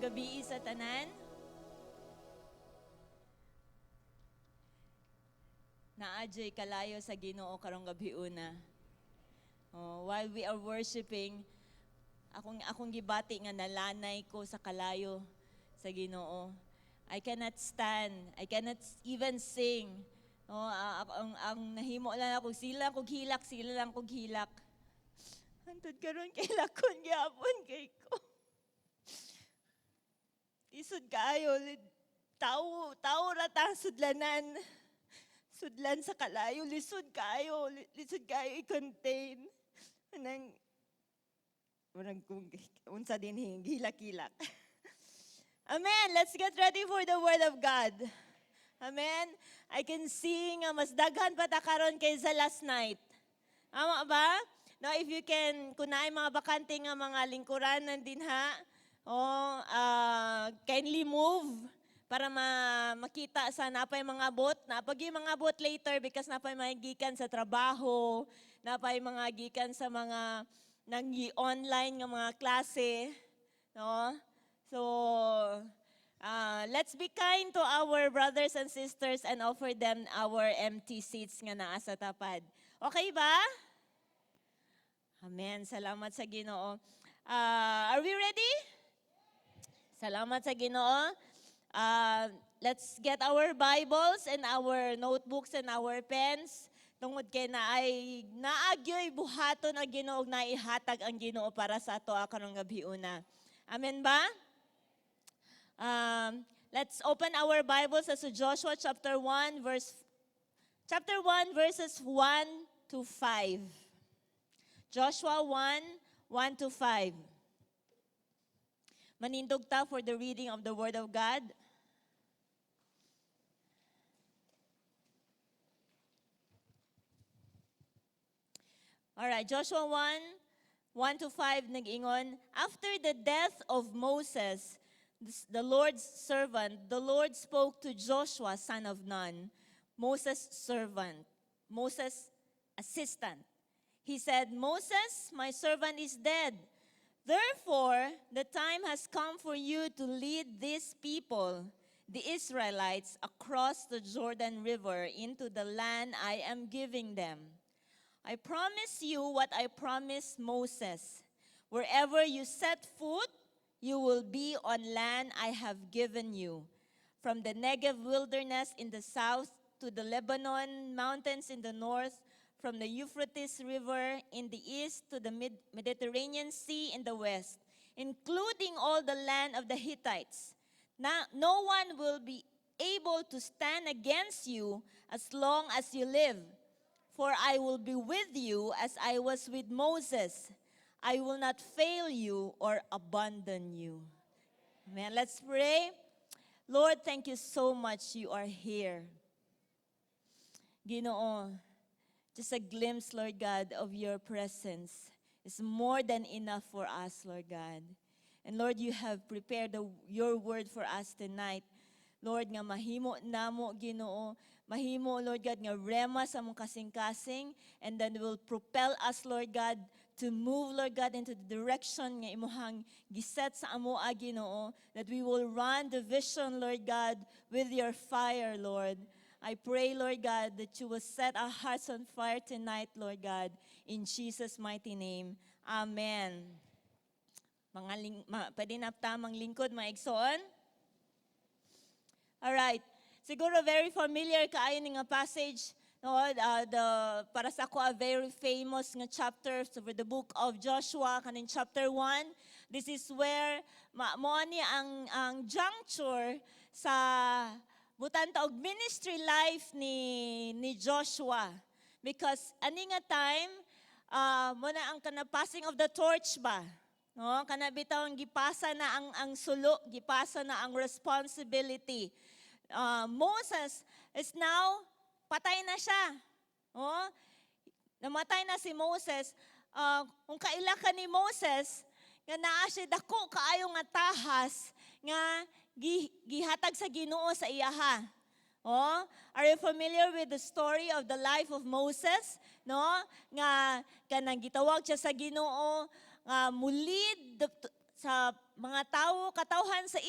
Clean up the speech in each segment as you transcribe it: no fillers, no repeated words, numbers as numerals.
Mayong gabi sa tanan. Naadyo'y kalayo sa Ginoo karong gabi una. While we are worshiping, akong gibati nga nalanay ko sa kalayo sa Ginoo. I cannot stand, I cannot even sing. Ang nahimo lang ako, sila kog hilak. Hantod karon kay lakon gyapon kay ko. Isod kaayo, tao rata sudlanan. Sudlan sa kalayo, lisod kaayo i-contain. Unsa din hilak-hilak. Amen. Let's get ready for the Word of God. Amen. I can sing mas daghan pa ta karon kaysa last night. Ama ba? Now, if you can, kung naay mga bakante nga mga lingkuran nandin ha, kindly move para makita sa napay mga bot. Napag yung mga bot later because napay mga gikan sa trabaho, napay mga gikan sa mga online nga mga klase. No? So, let's be kind to our brothers and sisters and offer them our empty seats nga naa sa tapad. Okay ba? Amen. Salamat sa Ginoo. Are we ready? Salamat sa Ginoo. Let's get our Bibles and our notebooks and our pens. Tungod kay naagyoy buhaton ang Ginoo na ihatag ang Ginoo para sa ato karong gabi una. Amen ba? Let's open our Bibles sa Joshua chapter 1 verses 1 to 5. Joshua 1 to 5. Manindog ta for the reading of the Word of God. Alright, Joshua 1 to 5 nag-ingon, after the death of Moses, the Lord's servant, the Lord spoke to Joshua, son of Nun, Moses' servant, Moses' assistant. He said, Moses, my servant is dead. Therefore, the time has come for you to lead these people, the Israelites, across the Jordan River into the land I am giving them. I promise you what I promised Moses. Wherever you set foot, you will be on land I have given you. From the Negev wilderness in the south to the Lebanon mountains in the north, from the Euphrates River in the east to the Mediterranean Sea in the west, including all the land of the Hittites. Now, no one will be able to stand against you as long as you live, for I will be with you as I was with Moses. I will not fail you or abandon you. Amen. Let's pray. Lord, thank you so much you are here. Ginoo, just a glimpse, Lord God, of your presence is more than enough for us, Lord God. And Lord, you have prepared your word for us tonight. Lord, nga mahimo namo, Ginoo, mahimo, Lord God, nga rema sa mong kasing-kasing, and then will propel us, Lord God, to move, Lord God, into the direction nga imuhang giset sa amoa, Ginoo, that we will run the vision, Lord God, with your fire, Lord. I pray, Lord God, that you will set our hearts on fire tonight, Lord God, in Jesus' mighty name. Amen. Pwede na tamang lingkod, mga igsoon? Alright. Siguro very familiar kaayo ni nga passage, no? Para sa ako, a very famous nga chapter for the book of Joshua, kaning chapter 1. This is where mo ni ang juncture sa butan taog ministry life ni Joshua. Because ani nga time, muna ang passing of the torch ba? No, kanabitaw ang gipasa na ang sulo, gipasa na ang responsibility. Moses is now patay na siya. Oh, namatay na si Moses. Kung kaila ka ni Moses, nga naa siya dako kaayo nga tahas nga gihatag sa Ginoo sa iyaha. Oh, are you familiar with the story of the life of Moses? No, nga kanang gitawag siya sa Ginoo, mulid sa mga tao katawhan sa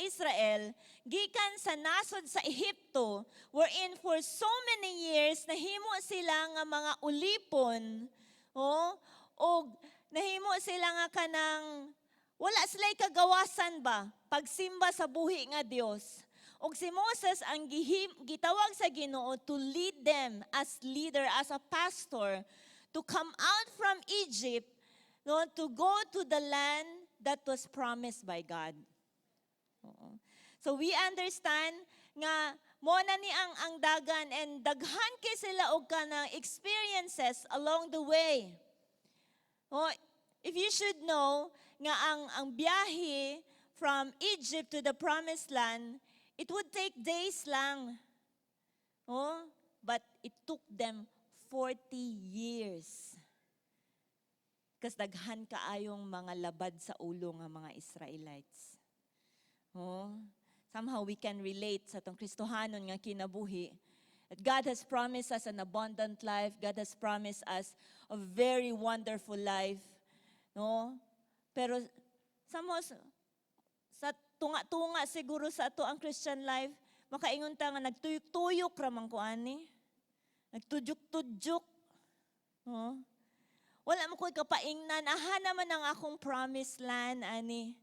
Israel gikan sa nasod sa Ehipto wherein for so many years nahimo sila nga mga ulipon o nahimo sila nga kanang wala sila'y kagawasan ba pagsimba sa buhi nga Dios. Og si Moses ang gitawag sa Ginoo to lead them as leader, as a pastor, to come out from Egypt, to go to the land that was promised by God. So we understand nga mo na ni ang dagan and daghan kay sila og kanang experiences along the way. If you should know nga ang biyahe from Egypt to the promised land, it would take days lang. But it took them 40 years. Kasi daghan kaayong mga labad sa ulo nga mga Israelites. Somehow we can relate sa tong Kristohanon nga kinabuhi. That God has promised us an abundant life. God has promised us a very wonderful life. Pero somehow, sa tunga-tunga siguro sa ato ang Christian life, makaingon ta nga nagtuyok-tuyok ramang ko ani. Nagtudyok-tudyok. Wala mo ko'y kapaingnan. Aha naman ang akong promised land, ani.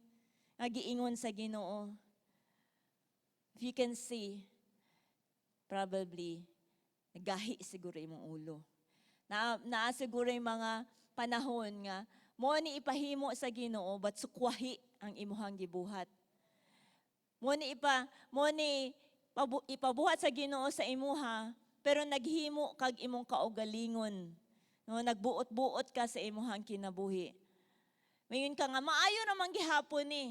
Nagiingon sa Ginoo. If you can see, probably, nagahi siguro imong ulo. Naa siguro yung mga panahon nga, mo ni ipahimo sa Ginoo, but sukwahi ang imuhang gibuhat. Mo ni ipabuhat sa Ginoo sa imuha, pero naghimo kag imong kaugalingon. Nagbuot-buot ka sa imuhang kinabuhi. Mayon ka nga, maayo naman gihapon ni.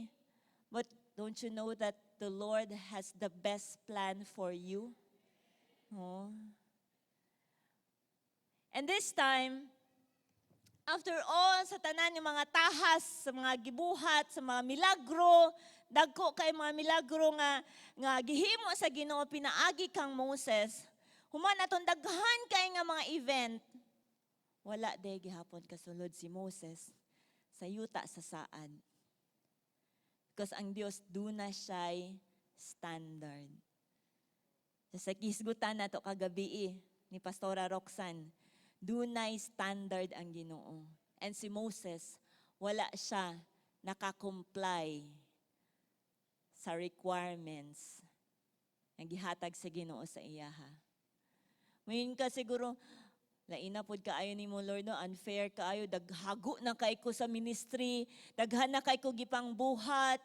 But don't you know that the Lord has the best plan for you? And this time, after all, sa tanan yung mga tahas, sa mga gibuhat, sa mga milagro, dagko kay mga milagro nga gihimo sa Ginoo pinaagi kang Moses, human atong daghan kay nga mga event, wala day gihapon kasulod si Moses sa yuta sa saad. Because ang Dios duna siya'y standard. Sa kisgutan na to kagabi ni Pastora Roxanne, dunay standard ang Ginoo. And si Moses, wala siya nakakomply sa requirements na gihatag sa Ginoo sa iyaha. Ngayon ka siguro, laina pod kaayo ni mo Lord, unfair kaayo, daghago na kay ko sa ministry, daghan na kay ko gipang buhat,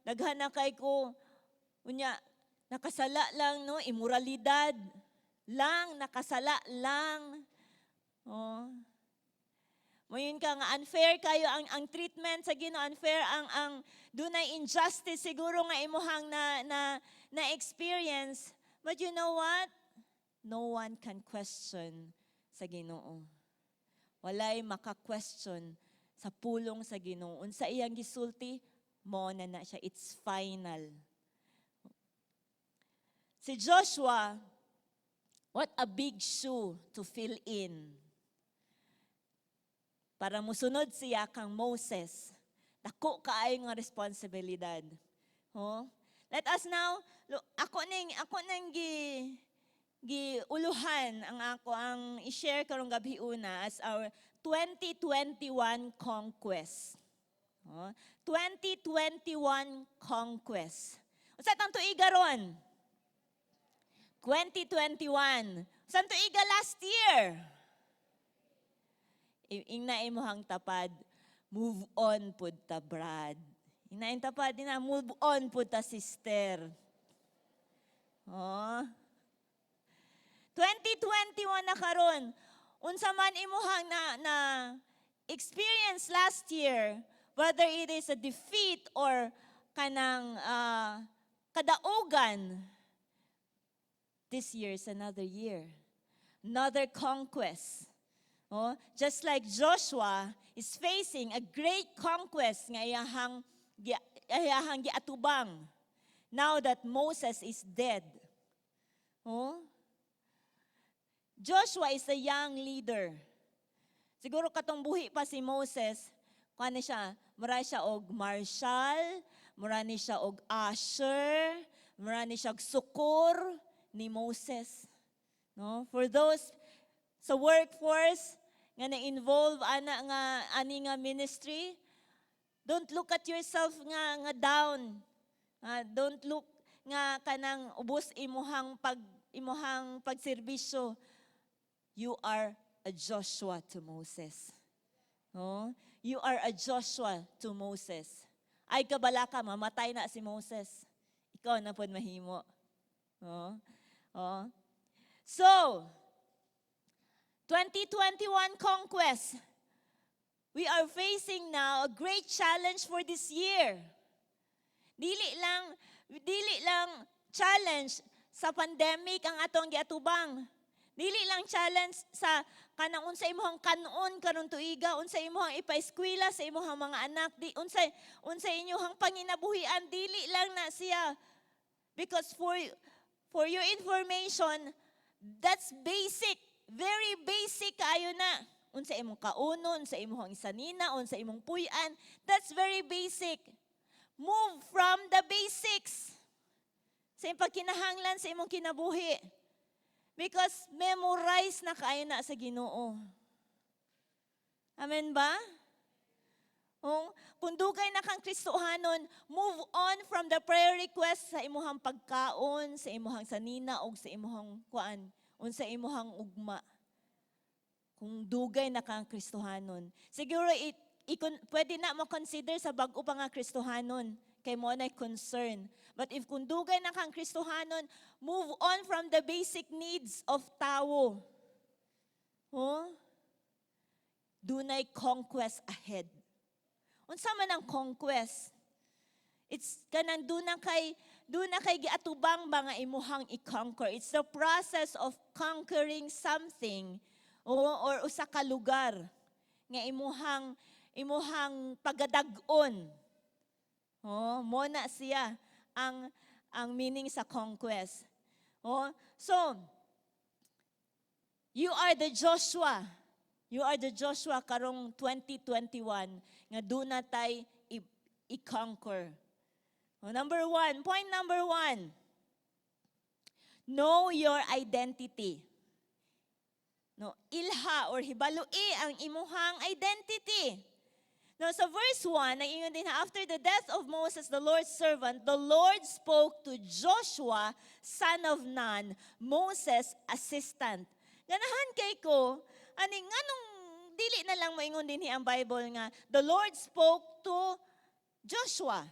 daghan na kay ko, nakasala lang, immoralidad lang, nakasala lang. Mayon ka nga, unfair kayo ang treatment sa Ginoo, unfair ang dunay injustice siguro nga imuhang na experience. But you know what? No one can question sa Ginoo. Walay maka-question sa pulong sa Ginoo. Unsa iyang gisulti, mo na siya. It's final. Si Joshua, what a big shoe to fill in. Para musunod siya kang Moses. Dako kaayo nga responsibilidad. Let us now, ako nang giuluhan ang i-share karong gabi una as our 2021 conquest. 2021 conquest. Unsa tang tuiga ron? 2021. Unsa tuiga last year? Ingna imuhang tapad, move on pud ta Brad. Ingna tapad na move on pud ta sister. 2021 na karon. Unsa man imuhang na experience last year, whether it is a defeat or kanang kadaugan, this year is another year. Another conquest. Just like Joshua is facing a great conquest nga iyahang giatubang now that Moses is dead. Joshua is a young leader. Siguro katong buhi pa si Moses, kuan siya, mura siya og marshal, mura ni siya og usher, mura ni siya og sukur ni Moses. No? For those sa workforce nga na-involve ani nga ministry, don't look at yourself nga down. Don't look nga kanang ubos imuhang pagserbisyo. You are a Joshua to Moses. Oh, you are a Joshua to Moses. Ay kabala ka, mamatay na si Moses. Ikaw na pod mahimo. So, 2021 conquest. We are facing now a great challenge for this year. Dili lang challenge sa pandemic ang atong giatubang. Dili lang challenge sa kanang unsa imong kanon karon tuiga, unsa imong ipa-eskwela sa imong mga anak, unsa inyong panginabuhian, dili lang na siya. Because for your information, that's basic. Very basic kaayo na. Unsa imong kaunon, unsa imong isanina, unsa imong puy-an. That's very basic. Move from the basics. Sa imong pagkinahanglan sa imong kinabuhi. Because memorize na kaayo na sa Ginoo. Amen ba? Kung dugay na kang Kristohanon, move on from the prayer request sa imong pagkaon, sa imong sanina o sa imong kuan. Unsa imuhang ugma. Kung dugay na kang Kristohanon. Siguro pwede na mo consider sa bag-o pa nga Kristohanon. Kay mo na concern. But if kung dugay na kang Kristohanon, move on from the basic needs of tao. Dunay conquest ahead. Unsa man ang conquest? It's kanang doon na kay giatubang mga imuhang i-conquer. It's the process of conquering something or usa ka lugar nga imuhang pagadag-on. Mo na siya ang meaning sa conquest. So you are the Joshua. You are the Joshua karong 2021 nga doon na tay i-conquer. Point number one, know your identity. Ilha or hibalui ang imuhang identity. Now, sa verse 1, nag-ingon din after the death of Moses, the Lord's servant, the Lord spoke to Joshua, son of Nun, Moses' assistant. Ganahan kay ko, nganong dili na lang moingon din ang Bible nga, the Lord spoke to Joshua.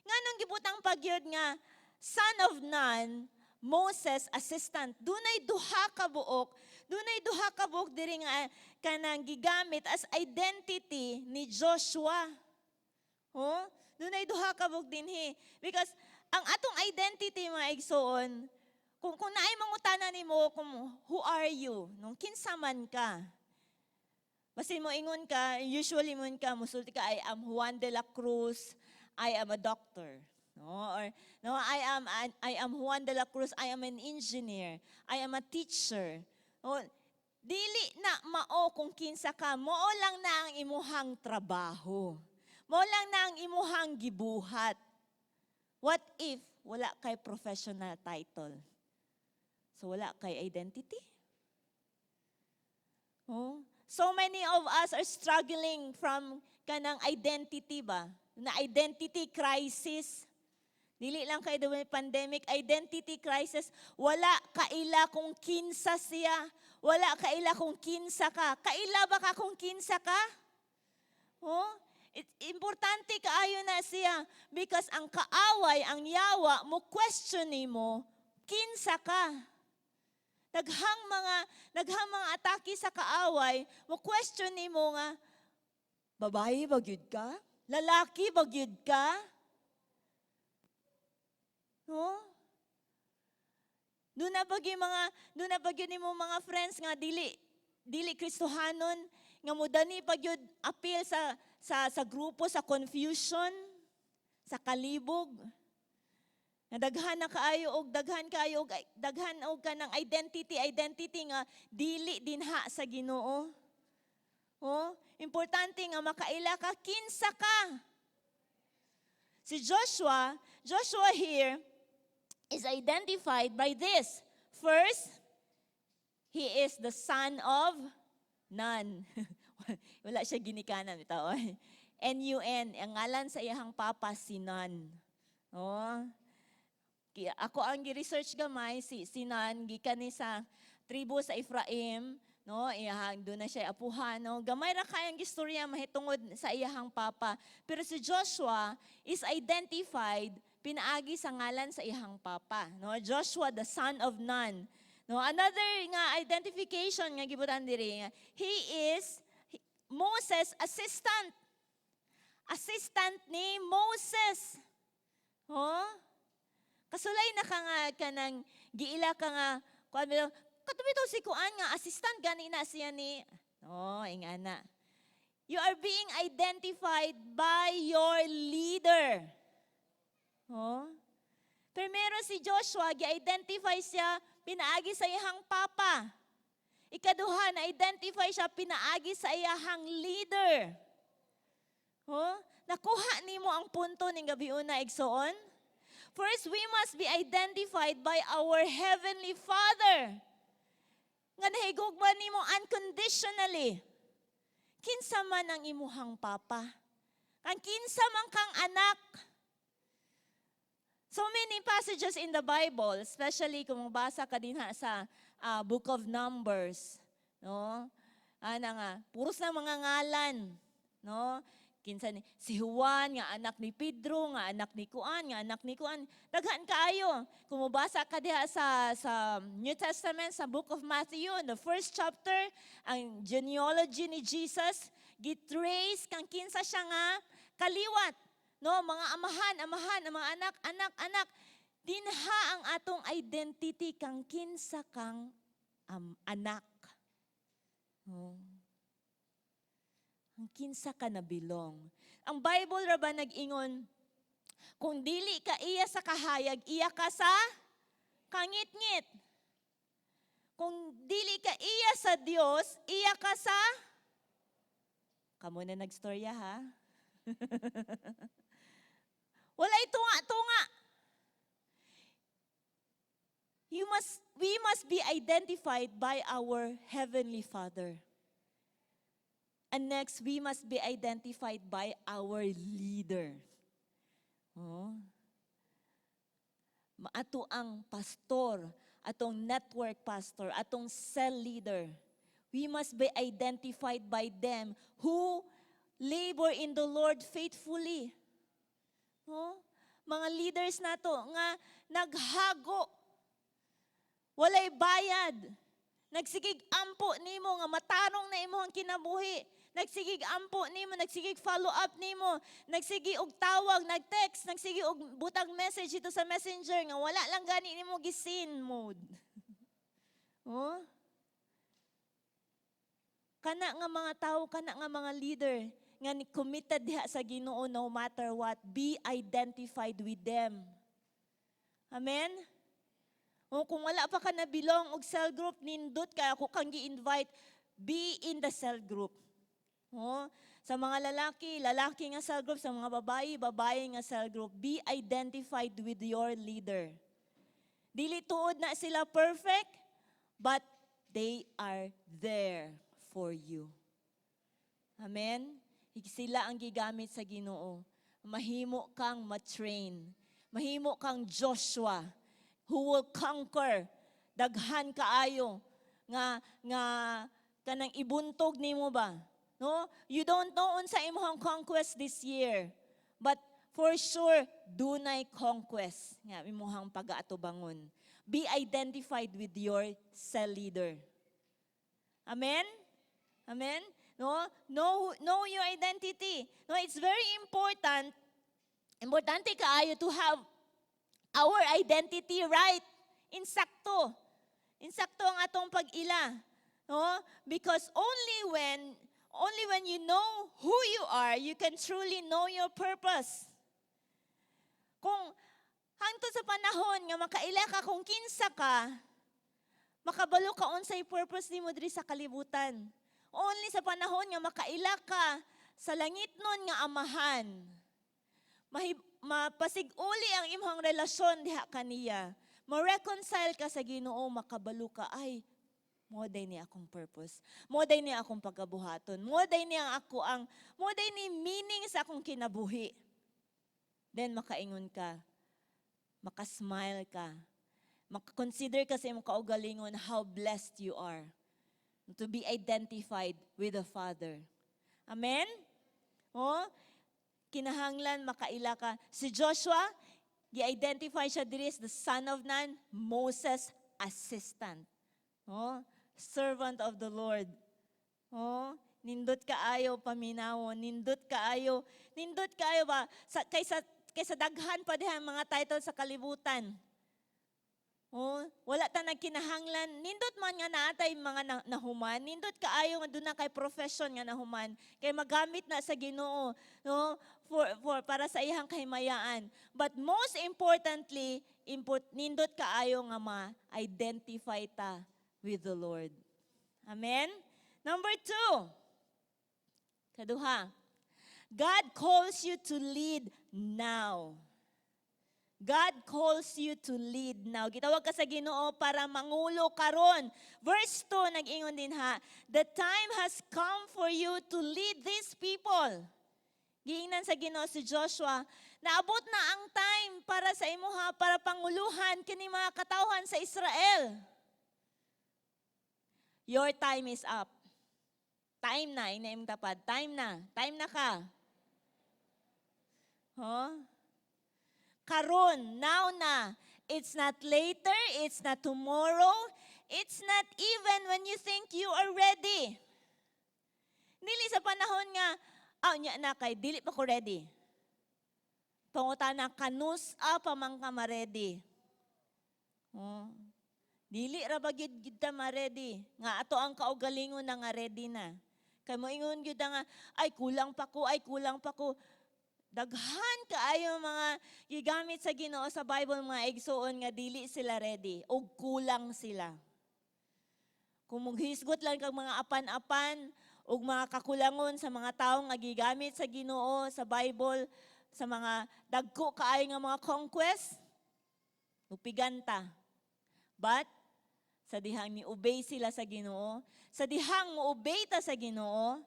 Nganong gibutang pagyod nga, son of Nun, Moses' assistant. Dunay duha ka buok diri nga kanang gigamit as identity ni Joshua. Dunay duha ka buok dinhi. Because ang atong identity mga igsoon, kung naay mangutana nimo kung who are you, kinsa man ka. Basin mo ingon ka, usually mo musulti ka, I am Juan de la Cruz, I am a doctor. I am Juan de la Cruz, I am an engineer, I am a teacher. Dili na mao kung kinsa ka, mao lang na ang imuhang trabaho. Mao lang na ang imuhang gibuhat. What if wala kay professional title? So wala kay identity? So many of us are struggling from kanang identity ba? Na identity crisis. Dili lang kay the pandemic, identity crisis. Wala kaila kung kinsa siya. Wala kaila kung kinsa ka. Kaila ba ka kung kinsa ka? Importante kaayo na siya because ang kaaway, ang yawa mo question nimo kinsa ka. Daghang mga atake sa kaaway, mo question nimo nga babae ba gyud ka? Lalaki ba gyud ka? Doon na bagyo nimo mga friends nga dili Kristohanon nga mudani pagyud appeal sa grupo sa confusion, sa kalibog. Daghan og kanang identity nga dili dinha sa Ginoo. importante nga makaila ka, kinsa ka. Si Joshua here is identified by this. First, he is the son of Nun. Wala siya ginikanan, bitaw. N-U-N, ang ngalan sa iyahang papa, si Nun. Oh. Ako ang gi-research gamay, si Nun, gikan ni sa tribo sa Ephraim, no, iyahang doon na siya apuhan, no. Gamay ra kayang istorya mahitungod sa iyahang papa. Pero si Joshua is identified pinaagi sa ngalan sa iyahang papa, no. Joshua the son of Nun. No, another nga identification nga gibutan diri, he is Moses assistant. Assistant ni Moses. Oh? Kasulay na ka nga kanang giila ka nga kuan katubito si kuan nga assistant gani na siya ni ingana. You are being identified by your leader. Oh? Primero si Joshua gi-identify siya pinaagi sa iyang papa. Ikaduha na identify siya pinaagi sa iyang leader. Oh? Nakuha nimo ang punto ning gabiun na igsoon? First, we must be identified by our Heavenly Father. Nga nahigugma nimo unconditionally. Kinsa man ang imuhang papa? Kang kinsa man kang anak? So many passages in the Bible, especially kung mabasa ka din sa Book of Numbers, no? Ana nga, puros na mga ngalan, no? Kinsa ni si Juan nga anak ni Pedro, nga anak ni Kuan, daghan kaayo. Kung mabasa ka diha sa New Testament sa Book of Matthew, in the first chapter, ang genealogy ni Jesus, gitrace kang kinsa siya nga kaliwat. No, mga amahan, ang mga anak, dinha ang atong identity kang kinsa kang anak. Oh. Ang kinsa ka na bilong. Ang Bible ra ba nag-ingon, kung dili ka iya sa kahayag, iya ka sa kangit-ngit. Kung dili ka iya sa Dios, iya ka sa kamo na nagstorya ha. Walay tunga-tunga. We must be identified by our Heavenly Father. And next, we must be identified by our leader. Oh. Ato ang pastor, atong network pastor, atong cell leader. We must be identified by them who labor in the Lord faithfully. Oh. Mga leaders nato nga naghago, walay bayad, nagsigig ampo nimo nga matarong na imong kinabuhi. Nagsigig ampo nimo, nagsigig follow up nimo, nagsigi og tawag, nag-text, nagsigi og butang message ito sa Messenger nga wala lang gani nimo gisin mode. Oh? Kana nga mga tao, kana nga mga leader nga committed diha sa Ginoo no matter what, be identified with them. Amen? O kung wala pa ka na belong og cell group, nindot ka ako kang gi-invite, be in the cell group. Oh, sa mga lalaki nga cell group, sa mga babae nga cell group, be identified with your leader. Dili tuod na sila perfect, but they are there for you. Amen? Sila ang gigamit sa Ginoo. Mahimo kang matrain. Mahimo kang Joshua who will conquer. Daghan kaayo nga kanang ibuntog nimo ba? No? You don't know unsa imong conquest this year. But for sure, dunay conquest nga imong pag-aatubangon. Be identified with your cell leader. Amen? Amen? No? Know your identity. No, it's very important. Importante kaayo to have our identity right. Insakto. Insakto ang atong pag-ila. No? Because only when you know who you are, you can truly know your purpose. Kung hangtod sa panahon nga makaila ka kung kinsa ka, makabalo ka unsay purpose nimo diri sa kalibutan. only sa panahon nga makaila ka sa langitnon nga amahan. Mapasiguli ang imong relasyon diha kaniya. Ma-reconcile ka sa Ginoo, makabalo ka, ay, moday ni akong purpose. Moday ni akong pagkabuhaton. Moday ni meaning sa akong kinabuhi. Then makaingon ka, makasmile ka, makakonsider ka sa imong kaugalingon how blessed you are to be identified with the Father. Amen? Oh, kinahanglan makaila ka. Si Joshua, i-identify siya diri as the son of Nun, Moses' assistant. Oh, servant of the Lord. Oh, nindot kaayo paminawon, nindot kaayo ba kaysa daghan pa diha mga title sa kalibutan. Oh, wala ta nagkinahanglan, nindot man nga naatay mga nahuman, nindot kaayo nga duna kay profession nga nahuman, kay magamit na sa Ginoo, no, for para sa iyang kahimayaan. But most importantly, nindot kaayo nga ma-identify ta with the Lord. Amen? Number 2. Kaduha. God calls you to lead now. God calls you to lead now. Gitawag ka sa Ginoo para mangulo karon. Verse 2, nag-ingon din ha, the time has come for you to lead these people. Giingnan sa Ginoo si Joshua, naabot na ang time para sa imo ha, para panguluhan kini mga katawhan sa Israel. Your time is up. Time na, inaim tapad. Time na ka. Huh? Karon, now na. It's not later, it's not tomorrow, it's not even when you think you are ready. Dili sa panahon nga, nya na kay, dili pa ko ready. Pangutana, kanus pa man ka ma-ready. Oh. Dili ra ba gyud kita ma-ready. Nga ato ang kaugalingon na nga ready na. Kay moingon gyud nga, ay kulang pa ko. Daghan kaayo mga gigamit sa Ginoo sa Bible mga igsoon nga dili sila ready o kulang sila. Kung maghisgot lang kag mga apan-apan o mga kakulangon sa mga tawo nga gigamit sa Ginoo sa Bible sa mga dagko kaayo nga mga conquest, upiganta. But sa dihang ni-obey sila sa Ginoo, sa dihang mo-obey ta sa Ginoo,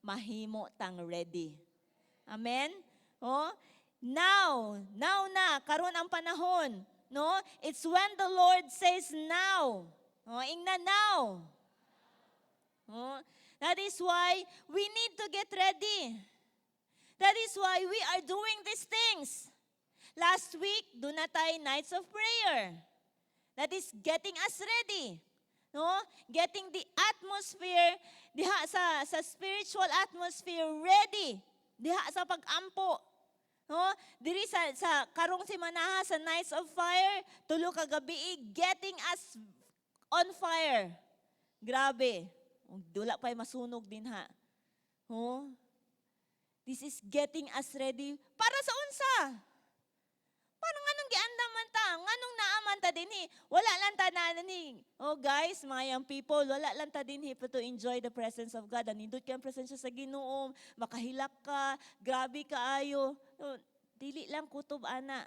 mahimo tang ready. Amen? Oh, now na, karon ang panahon. No? It's when the Lord says now. Oh, ingna now. Oh, that is why we need to get ready. That is why we are doing these things. Last week, doon na tayo nights of prayer. That is getting us ready. No? Getting the atmosphere, diha sa spiritual atmosphere ready. Diha sa pag-ampo. No? Diri sa karong simanaha sa Nights of Fire, tulo ka gabi getting us on fire. Grabe. Dula pa'y masunog din ha. Oh? This is getting us ready para sa unsa. Paano nganong giandam man ta? Nganong naaman ta dinhi? Wala lang ta na ni. Oh guys, mga young people, wala lang ta dinhi to enjoy the presence of God. Nindot ka ang presensya sa Ginoo, makahilak ka, grabe kaayo. Dili lang kutob ana.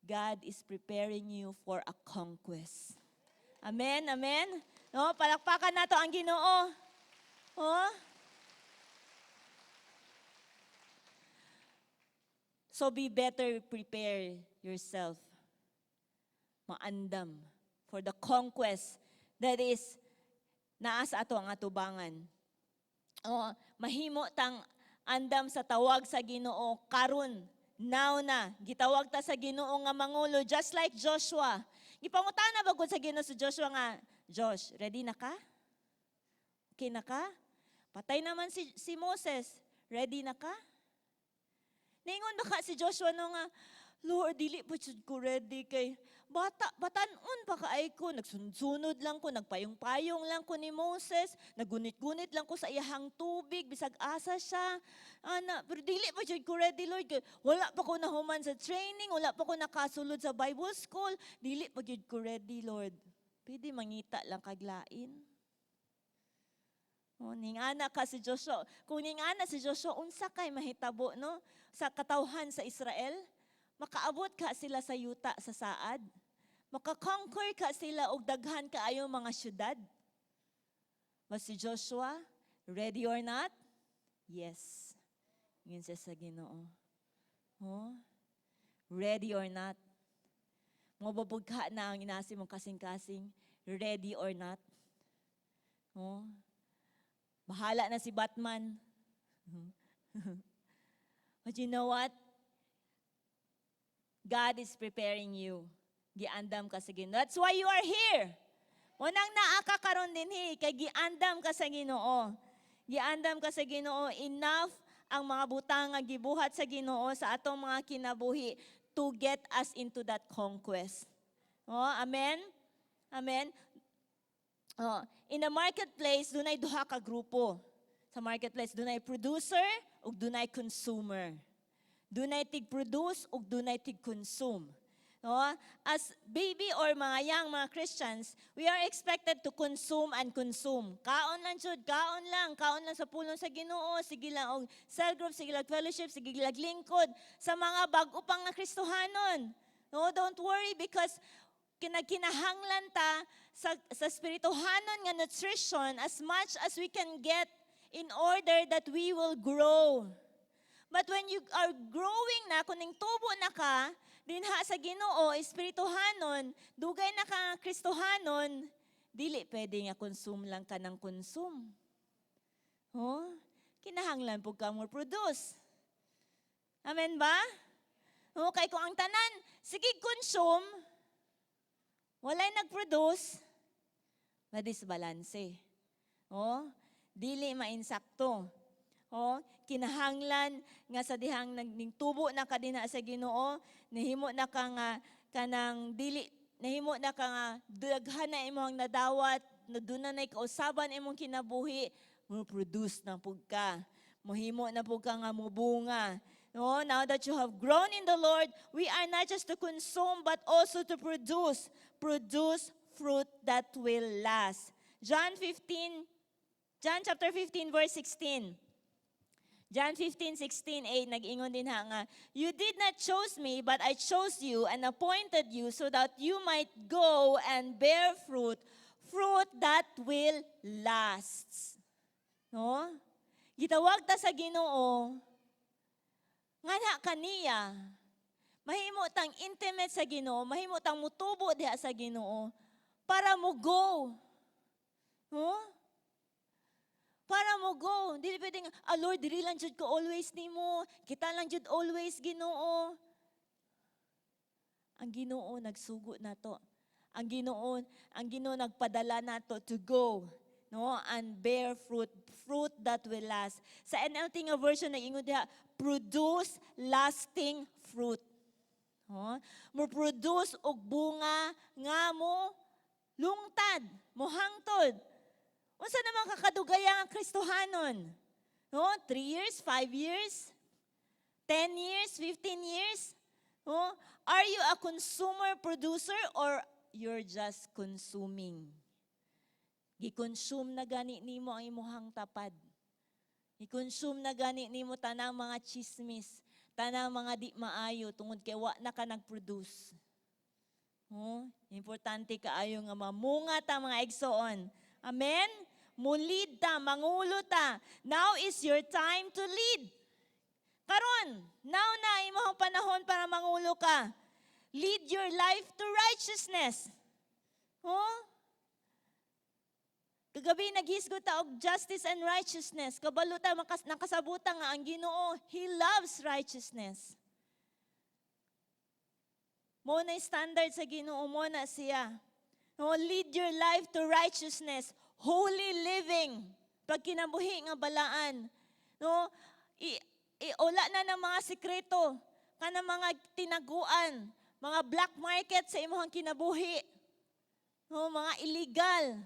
God is preparing you for a conquest. Amen, amen. No, palakpakan nato ang Ginoo. Oh? So be better prepare yourself. Maandam for the conquest that is naa sa ato ang atubangan. Oh, mahimo tang andam sa tawag sa Ginoo karon, now na. Gitawag ta sa Ginoo nga mangulo just like Joshua. Gipangutana ba gud sa Ginoo si Joshua nga, Josh, ready na ka? Okay na ka? Patay naman si Moses. Ready na ka? Ningon ba ka si Joshua no nga, Lord, dili po ko ready kay batanon pa kaay ko, nagsunod lang ko, nagpayong-payong lang ko ni Moses, nagunit-gunit lang ko sa iyahang tubig, bisag asa siya. Pero dili pa ko ready, Lord. Wala pa ko nahuman sa training, wala pa ko nakasulod sa Bible school, dili pa ko ready, Lord. Pwede mangita lang kaglain. Ningana ka si Joshua. Kung ningana si Joshua, unsa kay mahitabo, no? Sa katawhan sa Israel, makaabot ka sila sa yuta sa saad. Makakonquer ka sila og daghan kaayo mga syudad. Mas si Joshua, ready or not? Yes. Ngin siya sa Ginoo. Ready or not? Mababugka na ang inasi mong kasing-kasing. Ready or not? Bahala na si Batman. But you know what? God is preparing you. Giandam ka sa Ginoo. That's why you are here. Unang naa ka karon dinhi kay giandam ka sa Ginoo. Giandam ka sa Ginoo. Enough ang mga butang nga gibuhat sa Ginoo sa atong mga kinabuhi to get us into that conquest. Amen? Amen? In the marketplace, dunay duha ka grupo. Sa marketplace, dunay producer ug dunay consumer. Dunay tig-produce ug dunay tig-consume. As baby or mga young, mga Christians, we are expected to consume and consume. Kaon lang jud, kaon lang sa pulong sa Ginoo, sige lang og cell group, sige lang fellowship, sige lang lingkod sa mga bag-o pang na Kristohanon. Don't worry because kinahanglan ta sa spirituhanon nga nutrition as much as we can get in order that we will grow. But when you are growing na, kung tubo na ka, dinha sa Ginoo, espirituhanon, dugay na ka Kristohanon, dili pwede nga consume lang ka ng consume. Kinahanglan po ka mo produce. Amen ba? Kay kung ang tanan, sige consume, walay nag-produce, madisbalanse. Dili mainsakto. Kinahanglan nga sa dihang nagtubo na ka dinha sa Ginoo, nahimo na ka nga kanang dili, nahimo na ka nga daghan na imong nadawat, naduna na kausaban imong kinabuhi, mo produce na pug ka. Mohimo na pug ka nga mubunga. Now that you have grown in the Lord, we are not just to consume but also to produce fruit that will last. John chapter 15 verse 16. John 15:16, nag-ingon din nga, you did not choose me, but I chose you and appointed you so that you might go and bear fruit that will last. Gitawag ta sa Ginoo, nga na kaniya, mahimo tang intimate sa Ginoo, mahimo tang mutubo diha sa Ginoo, para mo go. Para mo go. Dili pwedeng, Lord, dili lang jud ko always nimo. Kita lang jud always Ginoo. Ang Ginoo nagsugo nato. Ang Ginoo nagpadala nato to go, and bear fruit that will last. Sa NLT nga version nag-ingon diha, produce lasting fruit. Mo produce og bunga nga mo lungtad, mo hangtod. Unsa naman kakadugaya ang Kristohanon? 3 years, 5 years, 10 years, 15 years? Are you a consumer producer or you're just consuming? Gi-consume na gani nimo ang imuhang tapad. Gi-consume na gani nimo tanang mga chismis, tanang mga di maayo tungod kay wa na ka nag-produce. Importante kaayo nga mamunga ta mga igsoon. Amen? Mulid ta, mangulo ta. Now is your time to lead. Karon, now na imong panahon para mangulo ka. Lead your life to righteousness. Kagabi naghisgot ta og justice and righteousness. Kabalo ta nakasabutan nga ang Ginoo, He loves righteousness. Mo na standard sa Ginoo, mo na siya. Lead your life to righteousness, holy living. Pag kinabuhi nga balaan, iula na ng mga sikreto, kanang mga tinaguan, mga black market sa imong kinabuhi, mga illegal.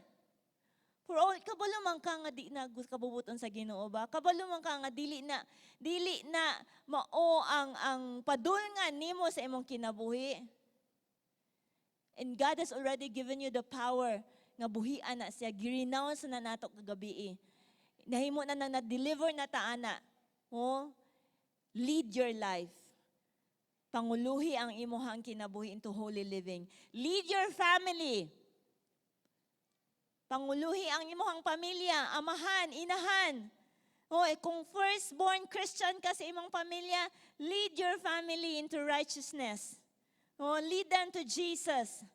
For all, kabalo man ka nga di na kabubuton sa Ginoo ba? Kabalo man ka nga dili na mao ang padulngan nimo sa imong kinabuhi. And God has already given you the power nga buhian na siya. Gi-renounce na nato kagabi. nahimo na na-deliver na taana. Oh, lead your life. Panguluhi ang imuhang kinabuhi into holy living. Lead your family. Panguluhi ang imuhang pamilya, amahan, inahan. Oh, kung firstborn Christian ka sa imong pamilya, lead your family into righteousness. Oh, lead them to Jesus.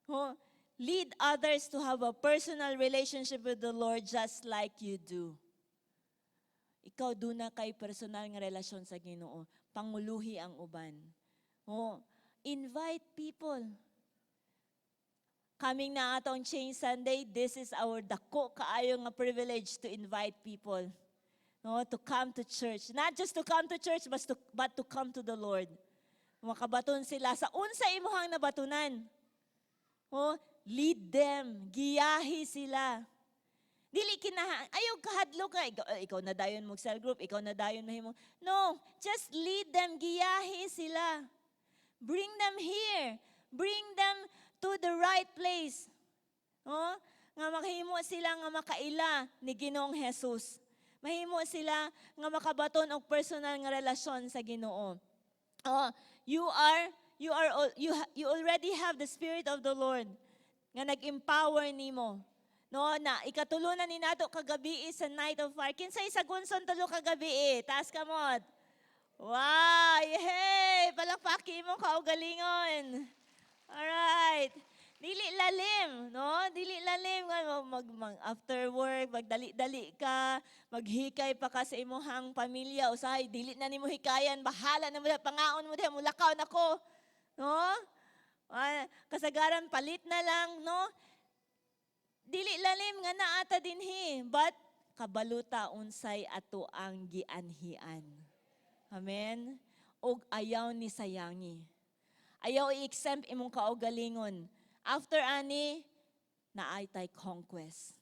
Oh, lead others to have a personal relationship with the Lord just like you do. Ikaw doon na kay personal nga relasyon sa Ginoo. Panguluhi ang uban. Oh, invite people. Coming na atong Change Sunday, this is our dako kaayo nga privilege to invite people. No, to come to church. Not just to come to church, but to come to the Lord. Makabaton sila sa unsa imuhang nabatunan. Oh, lead them. Giyahi sila. Dili ayaw kahadlo ka. Ikaw na dayon mo cell group, ikaw na dayon mo. No, just lead them. Giyahi sila. Bring them here. Bring them to the right place. Oh, nga makahimo sila nga makaila ni Ginoong Jesus. Mahimo sila nga makabaton og personal nga relasyon sa Ginoo. Oh, you already have the Spirit of the Lord nga nag-empower nimo. No, na ikatulunan ni nato kagabi sa Night of Fire. Kinsay sa gunson tulo kagabi taas kamot. Wow, hey, palakpaki mo kaugalingon. Alright. Dili lalim, no? Dili lalim after work, magdali-dali ka, maghikay pa ka sa imong pamilya, usahay dili na nimo hikayan, bahala na mo pangaon mo diha, mulakaw nako. No? Kasagaran palit na lang, no? Dili lalim nga naata dinhi, but kabaluta unsay ato ang gianhian. Amen. Og ayaw ni sayangi. Ayaw i-exempt imong kaugalingon. After ani, naay tay conquest.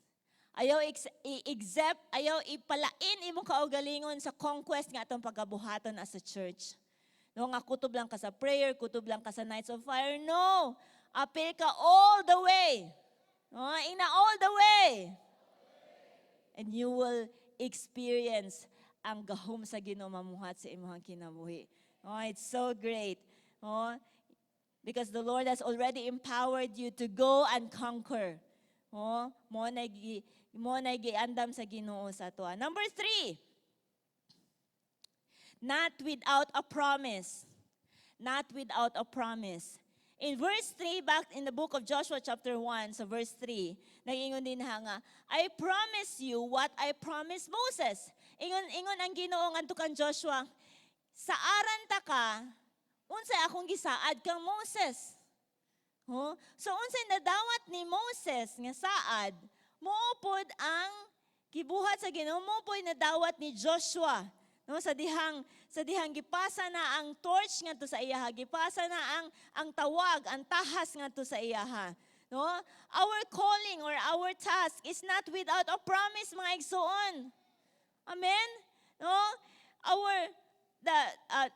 Ayaw i-exempt, ayaw ipalain imong kaugalingon sa conquest nga atong pagabuhaton as a church. No, nga kutob lang ka sa prayer, kutob lang ka sa Nights of Fire. No, apil ka all the way. No, ina all the way. And you will experience ang gahom sa Ginoo mamuhat sa imong kinabuhi. Oh, it's so great. Oh, because the Lord has already empowered you to go and conquer. Oh, mo na giandam sa Ginoo sa ato. Number 3. Not without a promise. Not without a promise. In verse 3, back in the book of Joshua chapter 1, so verse 3, nag-ingon din nga, I promise you what I promised Moses. Ingon ang Ginoo ngadto kan Joshua, saaran ta ka, unsay akong gisaad kang Moses. Oh? So unsay nadawat ni Moses nga saad, moupod ang gibuhat sa Ginoo, moupod nadawat ni Joshua. No, sa dihang gipasa na ang torch ngadto sa iyaha, gipasa na ang tawag, ang tahas ngadto sa iyaha. No? Our calling or our task is not without a promise, mga igsoon. Amen? No?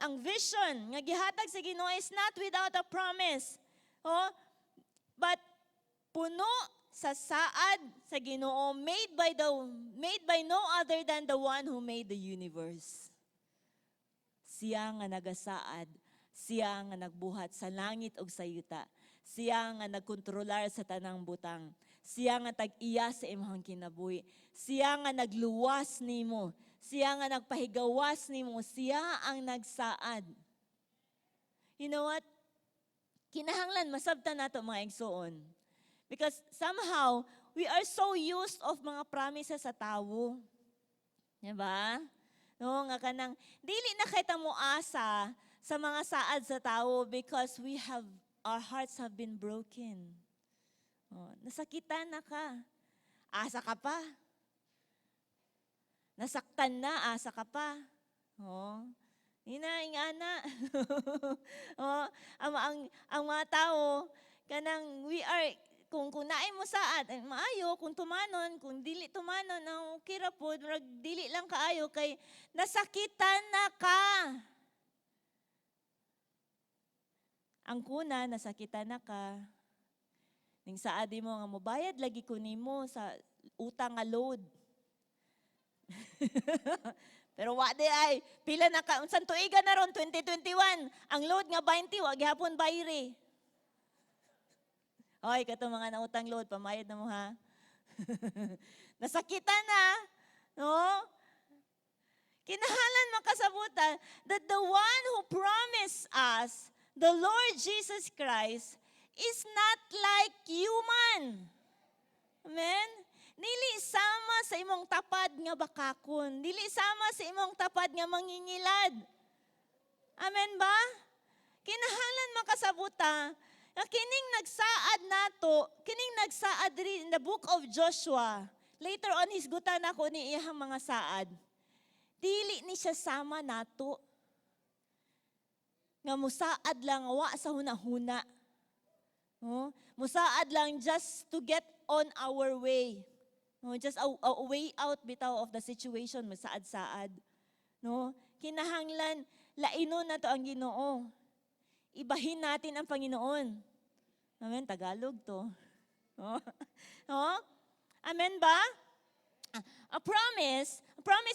Ang vision nga gihatag sa Ginoo is not without a promise. Oh, but puno sa saad sa Ginoo made by no other than the one who made the universe. Siya nga nagasaad, siya nga nagbuhat sa langit ug sa yuta. Siya nga nagkontrolar sa tanang butang. Siya nga tag-iya sa imong kinabuhi. Siya nga nagluwas nimo. Siya nga nagpahigawas nimo, siya ang nagsaad. You know what? Kinahanglan masabtan nato mga igsoon. Because somehow, we are so used of mga promises sa tawo. Diba? No, nga kanang, dili na kita mo asa sa mga saad sa tawo because our hearts have been broken. Oh, nasakitan na ka. Asa ka pa. Nasaktan na, asa ka pa. Oh, ingana. Oh, ang mga tao, kanang kung naay mo saad, maayo, kung tumanon, kung dili tumanon, okay ra po, dili lang kaayo, kay nasakitan na ka. Ang kuna, nasakitan na ka. Ning saadi mo nga mobayad lagi ko nimo sa utang nga load. Pero wa di ay, pila na ka, unsang tuiga na ron, 2021, ang load nga 20, wa gihapon bayri. Hoy, kato mga nautang load, pamayad na mo ha. Nasakitan na, no? Kinahanglan makasabutan that the one who promised us, the Lord Jesus Christ, is not like human. Amen? Dili sama sa imong tapad nga bakakon. Dili sama sa imong tapad nga mangingilad. Amen ba? Kinahanglan makasabuta na kining nagsaad nato, kining nagsaad rin in the book of Joshua. Later on, hisgutan ako ni iyang mga saad. Dili ni siya sama nato. Nga musaad lang, wa sa hunahuna. Oh, musaad lang just to get on our way. No, just a way out bitaw of the situation, musaad-saad. No, kinahanglan lainon na to ang Ginoo. Ibahin natin ang Panginoon. Amen, Tagalog to. Oh. Oh? Amen ba? A promise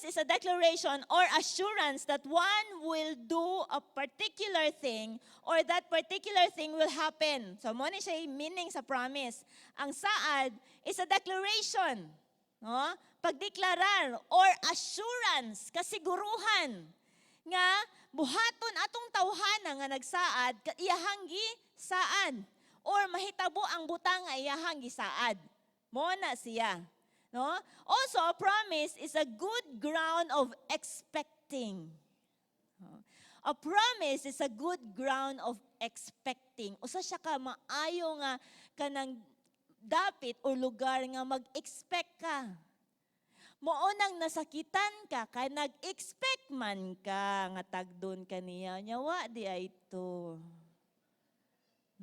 is a declaration or assurance that one will do a particular thing or that particular thing will happen. So, mo ni siya meaning sa promise. Ang saad is a declaration. No? Pagdeklarar or assurance, kasiguruhan nga buhaton atong tawhana nga nagsaad, iyahanggi saad or mahitabo ang butang nga iyahanggi saad. Mo na siya. No? Also, a promise is a good ground of expecting. A promise is a good ground of expecting. Usa siya ka maayo nga kanang dapit o lugar nga mag-expect ka. Moonang nasakitan ka, kay nag-expect man ka nga tagdon kaniya. Nyawa di ay ito.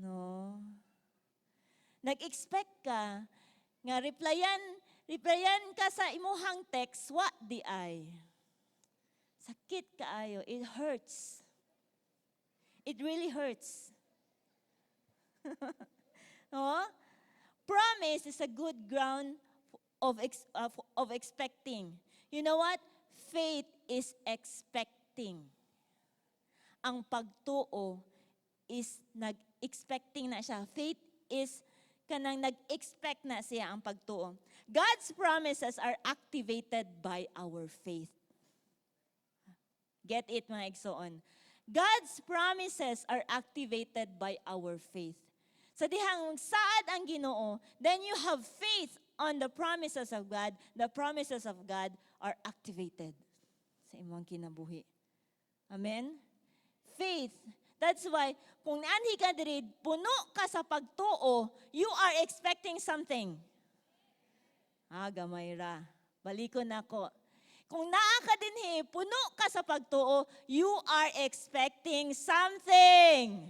No? Nag-expect ka nga replyan ka sa imuhang text, wa di ay. Sakit kaayo. It hurts. It really hurts. No? Promise is a good ground of expecting. You know what? Faith is expecting. Ang pagtuo is nag-expecting na siya. Faith is kanang nag-expect na siya ang pagtuo. God's promises are activated by our faith. Get it, mga igsoon. God's promises are activated by our faith. Sa dihang saad ang Ginoo, then you have faith on the promises of God. The promises of God are activated sa imong kinabuhi. Amen? Faith. That's why, kung naanhi ka diri, puno ka sa pagtuo, you are expecting something. Gamay ra. Balikon ako. Kung naa ka dinhi, puno ka sa pagtuo, you are expecting something.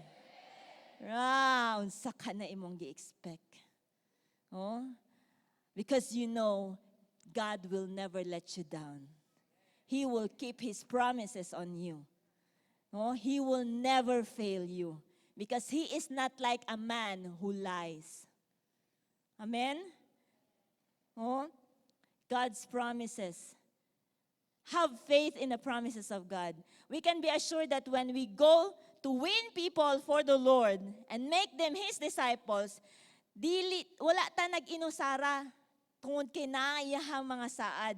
Unsa ka na imong gi-expect. Oh? Because you know, God will never let you down. He will keep His promises on you. No, He will never fail you because He is not like a man who lies. Amen? Oh, God's promises. Have faith in the promises of God. We can be assured that when we go to win people for the Lord and make them His disciples, wala ta nag-inusara tungod kay na iyahang mga saad.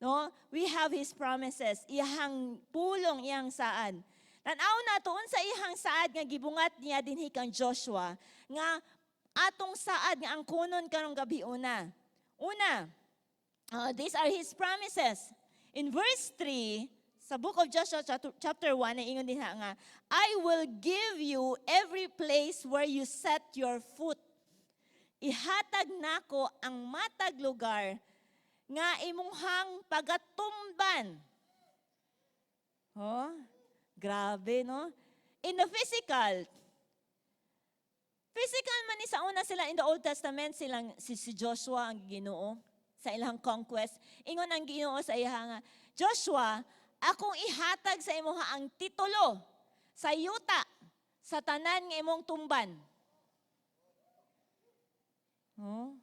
No? We have His promises. Iyahang pulong, iyang saad. Tanaw na to unsa ihang saad nga gibungat niya dinhi kang Joshua nga atong saad nga ang kunon karong gabi una. Una, these are His promises. In verse 3, sa book of Joshua chapter 1, ingon din nga, I will give you every place where you set your foot. Ihatag nako ang matag lugar nga imuhang pagatumban. Oh, grabe, no? In the physical man ni sa una sila in the Old Testament, si Joshua ang Ginoo sa ilang conquest. Ingon ang Ginoo sa iya nga, Joshua, akong ihatag sa imuha ang titulo sa yuta sa tanan nga imong tumban. Oh?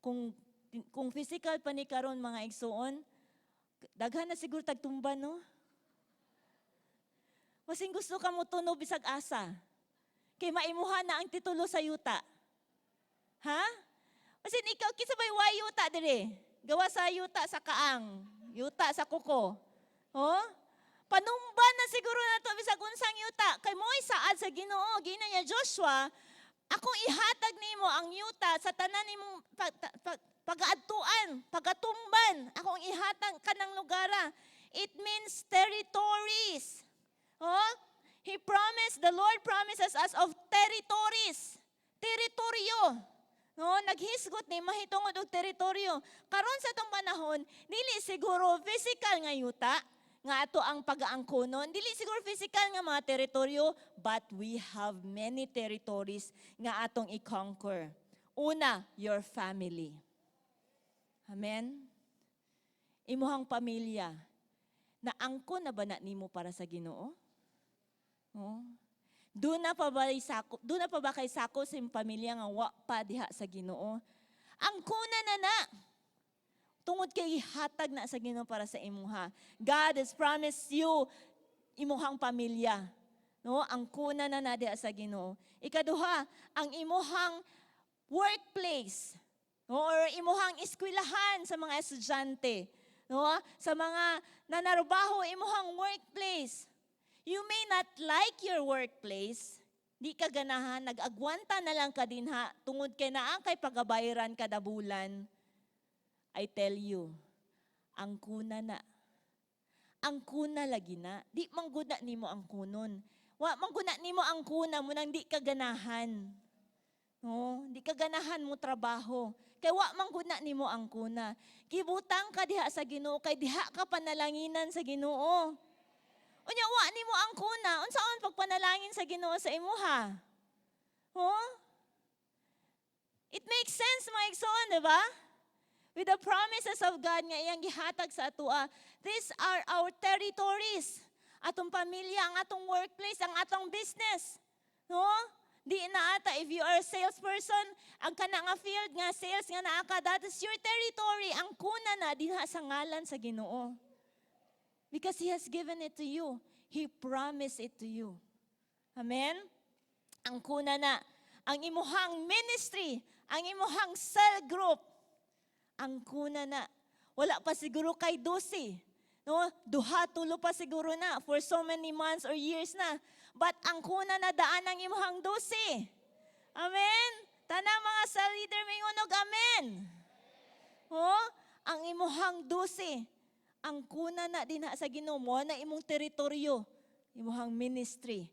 Kung physical pa ni karon mga igsuon, Daghan na siguro tagtumban, no? Masing gusto ka mo tuno bisag asa. Kay maimuha na ang titulo sa yuta. Ha? Masin ikaw, kisa ba'y way yuta dire? Gawa sa yuta sa kaang. Yuta sa kuko. Oh? Panumban na siguro na to bisag unsang yuta. Kay mo'y saad sa Ginoo, gina niya Joshua, akong ihatag nimo ang yuta sa tanan nimong pag-aadtuan, pagatumban. Akong ihatag kanang lugara. It means territories. Oh? The Lord promises us of territories. Teritoryo. No, naghisgot ni mahitungod og teritoryo. Karon sa tong panahon, dili siguro physical nga yuta nga ato ang pag-aangkonon, dili siguro physical nga mga teritoryo, but we have many territories nga atong i-conquer. Una, your family. Amen. Imuhang pamilya. Naangkon na ba na nimo para sa Ginoo? Oh. Doon na pa ba kay sako sa imong pamilya nga wa pa diha sa Ginoo? Ang kuna na. Tungod kay hatag na sa Ginoo para sa imuha. God has promised you imuhang pamilya. No, ang kuna na diha sa Ginoo. Ikaduha, ang imuhang workplace. No, or imuhang eskwelahan sa mga estudyante. No, sa mga nanarbaho imuhang workplace. You may not like your workplace, di ka ganahan, nag-agwanta na lang ka din ha, tungod kay naang kay pagabayaran kada bulan. I tell you, ang kuna na. Ang kuna lagi na. Di mangguna nimo ang kunon. Wa mangguna nimo ang kuna mo nang di ka ganahan. No, di ka ganahan mo trabaho. Kay wa mangguna nimo ang kuna. Gibutang ka diha sa Ginoo kay diha ka panalanginan sa Ginoo. Unya wa nimo ang kuna, unsaon pagpanalangin sa Ginoo sa imuha? Oh? It makes sense, mga igsoon, di ba? With the promises of God nga iyang gihatag sa atua, these are our territories. Atong pamilya, ang atong workplace, ang atong business. No? Di na ata, if you are a salesperson, ang kana nga field nga sales nga naa ka, that is your territory. Ang kuna na diha sa ngalan sa Ginoo. Because He has given it to you. He promised it to you. Amen? Ang kuna na, ang imuhang ministry, ang imuhang cell group, ang kuna na. Wala pa siguro kay 12. No? Duha, tulo pa siguro na for so many months or years na. But ang kuna na daan ang imuhang 12. Amen? Tanang mga cell leader may unog, amen? Oh? Ang imuhang 12. Ang kuna na din sa Ginoo mo na imong teritoryo, imong ministry.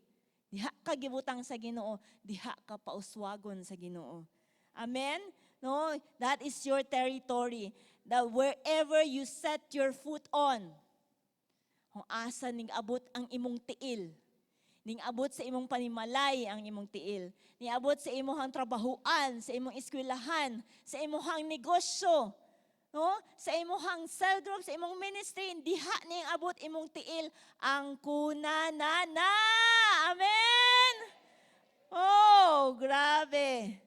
Diha ka gibutang sa Ginoo, diha ka pauswagon sa Ginoo. Amen? No, that is your territory. That wherever you set your foot on, kung asa ning abot ang imong tiil, ning abot sa imong panimalay ang imong tiil, ning abot sa imong trabahuan, sa imong eskwelahan, sa imong negosyo, no? Sa imong cell group, sa imong ministry, diha ning abot imong tiil ang kuna na. Amen? Oh, grabe.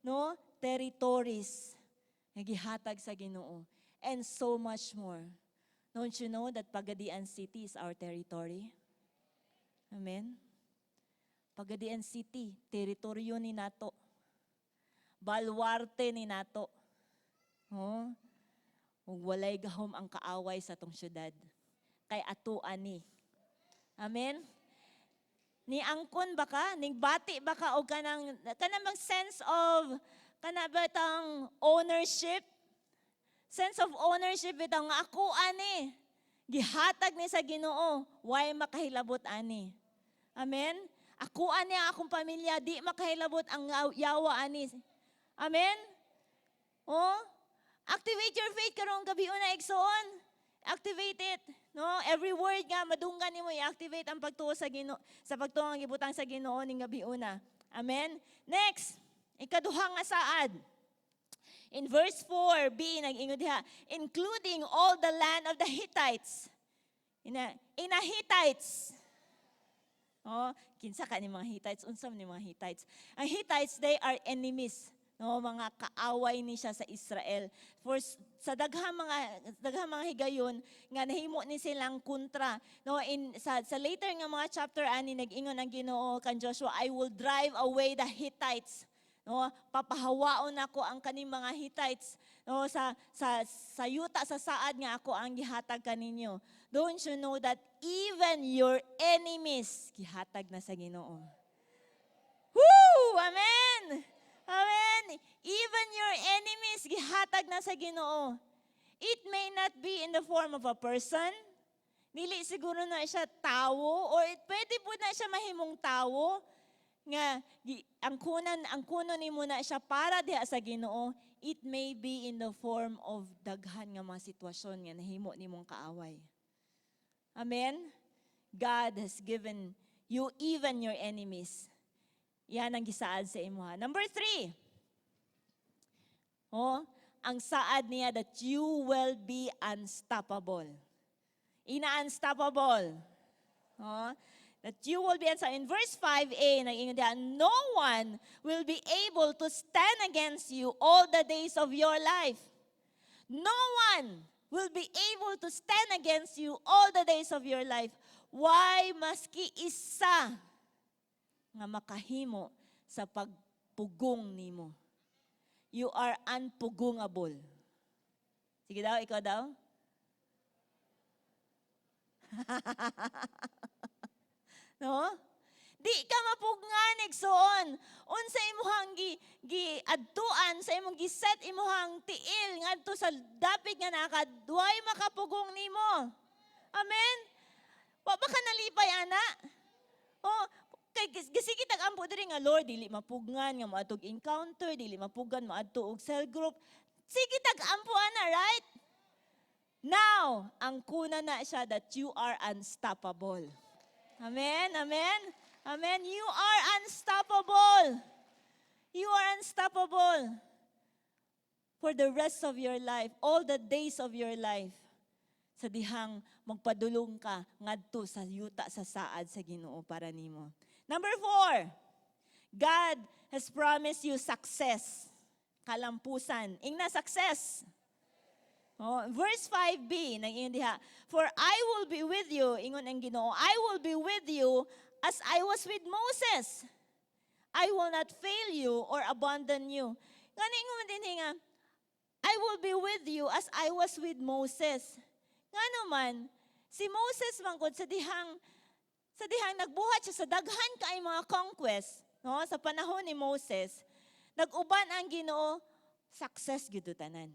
No? Territories na gihatag sa Ginoo. And so much more. Don't you know that Pagadian City is our territory? Amen? Pagadian City, teritoryo ni nato. Baluarte ni nato. Oh? Ug walay gahom ang kaaway sa tong syudad. Kay ato ani. Amen? Ni angkon ba ka? Ning bati ba ka? O kanang bang sense of, kana ba tang ownership? Sense of ownership itang ako ani. Gihatag ni sa Ginoo. Why makahilabot ani? Amen? Ako ani ang akong pamilya. Di makahilabot ang yawa ani. Amen? Oh? Activate your faith karong gabi una igsoon. Activate it. No, every word nga madunggan nimo i-activate ang pagtuo sa Ginoo, sa pagtuo ang gibutang sa Ginoo ning gabi una. Amen. Next, ikaduha nga saad. In verse 4b nag-ingon diha, including all the land of the Hittites. Ina Hittites. Oh, kinsa ka ni mga Hittites? Unsa ni mga Hittites? Ang Hittites, they are enemies. no, mga kaaway ni siya sa Israel. Sa daghang mga higayon nga nahimo ni silang kontra. No, sa later nga mga chapter ani nag-ingon ang Ginoo kan Joshua, I will drive away the Hittites. No, papahawaon ako ang kaning mga Hittites, no, sa yuta sa saad nga ako ang gihatag kaninyo. Don't you know that even your enemies gihatag na sa Ginoo? Woo! Amen! Amen! Even your enemies gihatag na sa Ginoo. It may not be in the form of a person. Dili siguro na siya tawo, or pwede po na siya mahimong tawo nga ang kuno nimo na siya para diha sa Ginoo. It may be in the form of daghan nga mga sitwasyon nga nahimo nimong kaaway. Amen? God has given you even your enemies. Yan ang gisaad sa imuha. Number 3. Ang saad niya that you will be unstoppable. Ina-unstoppable. That you will be unstoppable. In verse 5a, nag-ingon diha, no one will be able to stand against you all the days of your life. No one will be able to stand against you all the days of your life. Why? Maski isa nga makahimo sa pagpugong nimo. You are unpugungable. Sige daw, ikaw daw. No? Di ka mapugngan igsoon. Unsa imong giadtuan sa imong giset imong tiil ngadto sa dapit nga nakadway makapugong nimo. Amen. Wa ba ka nalipay ana? Kay sige tag-ampo diri nga Lord, dili mapugngan nga moadtog encounter, dili mapugan moadto og cell group. Sige tag-ampo ana, right? Now, ang kuna na siya that you are unstoppable. Amen, amen, amen. You are unstoppable. You are unstoppable for the rest of your life, all the days of your life. Sa dihang magpadulong ka ngadto sa yuta sa saad sa Ginoo para nimo. Number 4, God has promised you success. Kalampusan. Ingna success. Verse 5b, nag-ingon diha, for I will be with you, ingon ang Ginoo, I will be with you as I was with Moses. I will not fail you or abandon you. Ngani ingon din nga, I will be with you as I was with Moses. Nga naman, si Moses mangkod sa dihang nagbuhat siya sa daghan kay mga conquest, no, sa panahon ni Moses, nag-uban ang Ginoo, success gyud tanan.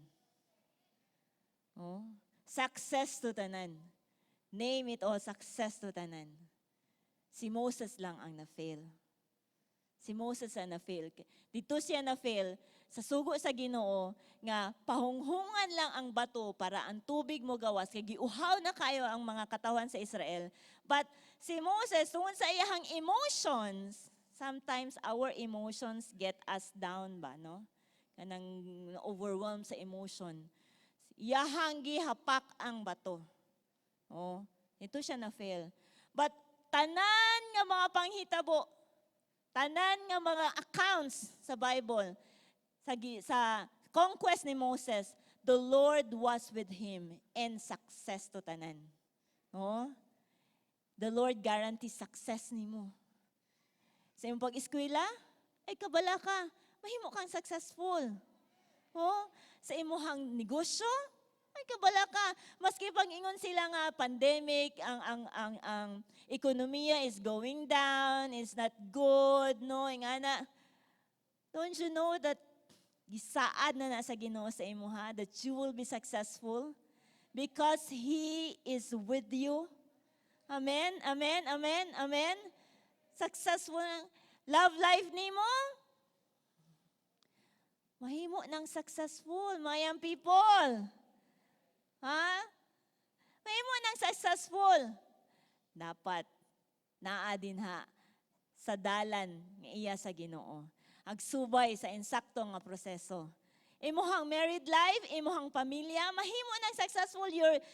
Success to tanan. Name it all, success to tanan. Si Moses lang ang na-fail. Si Moses ang na-fail. Dito siya na-fail sa sugo sa Ginoo nga pahunghungan lang ang bato para ang tubig mo gawas kay giuhaw na kayo ang mga katawan sa Israel. But si Moses, tungod sa iyahang emotions, sometimes our emotions get us down ba, no? Kanang overwhelmed sa emotion. Iyahang gihapak ang bato. Ito siya na-fail. But tanan nga mga panghitabo, tanan nga mga accounts sa Bible, sa conquest ni Moses, the Lord was with him and success to tanan. The Lord guarantees success nimo. Sa imong pag-eskwela, ay kabala ka, mahimo kang successful. Sa imuhang negosyo, ay kabala ka. Maski pag-ingon sila nga pandemic, ang ekonomiya is going down, is not good, no? Ingana, don't you know that gisaad na sa Ginoo sa imuha that you will be successful because He is with you? Amen, amen, amen, amen. Successful love life nimo. Mahimo ng successful, mayang people. Mahimo ng successful. Dapat naa din sa dalan nga iya sa Ginoo. Agsubay sa insakto nga proseso. Imuhang married life, imuhang pamilya, mahimo ng successful.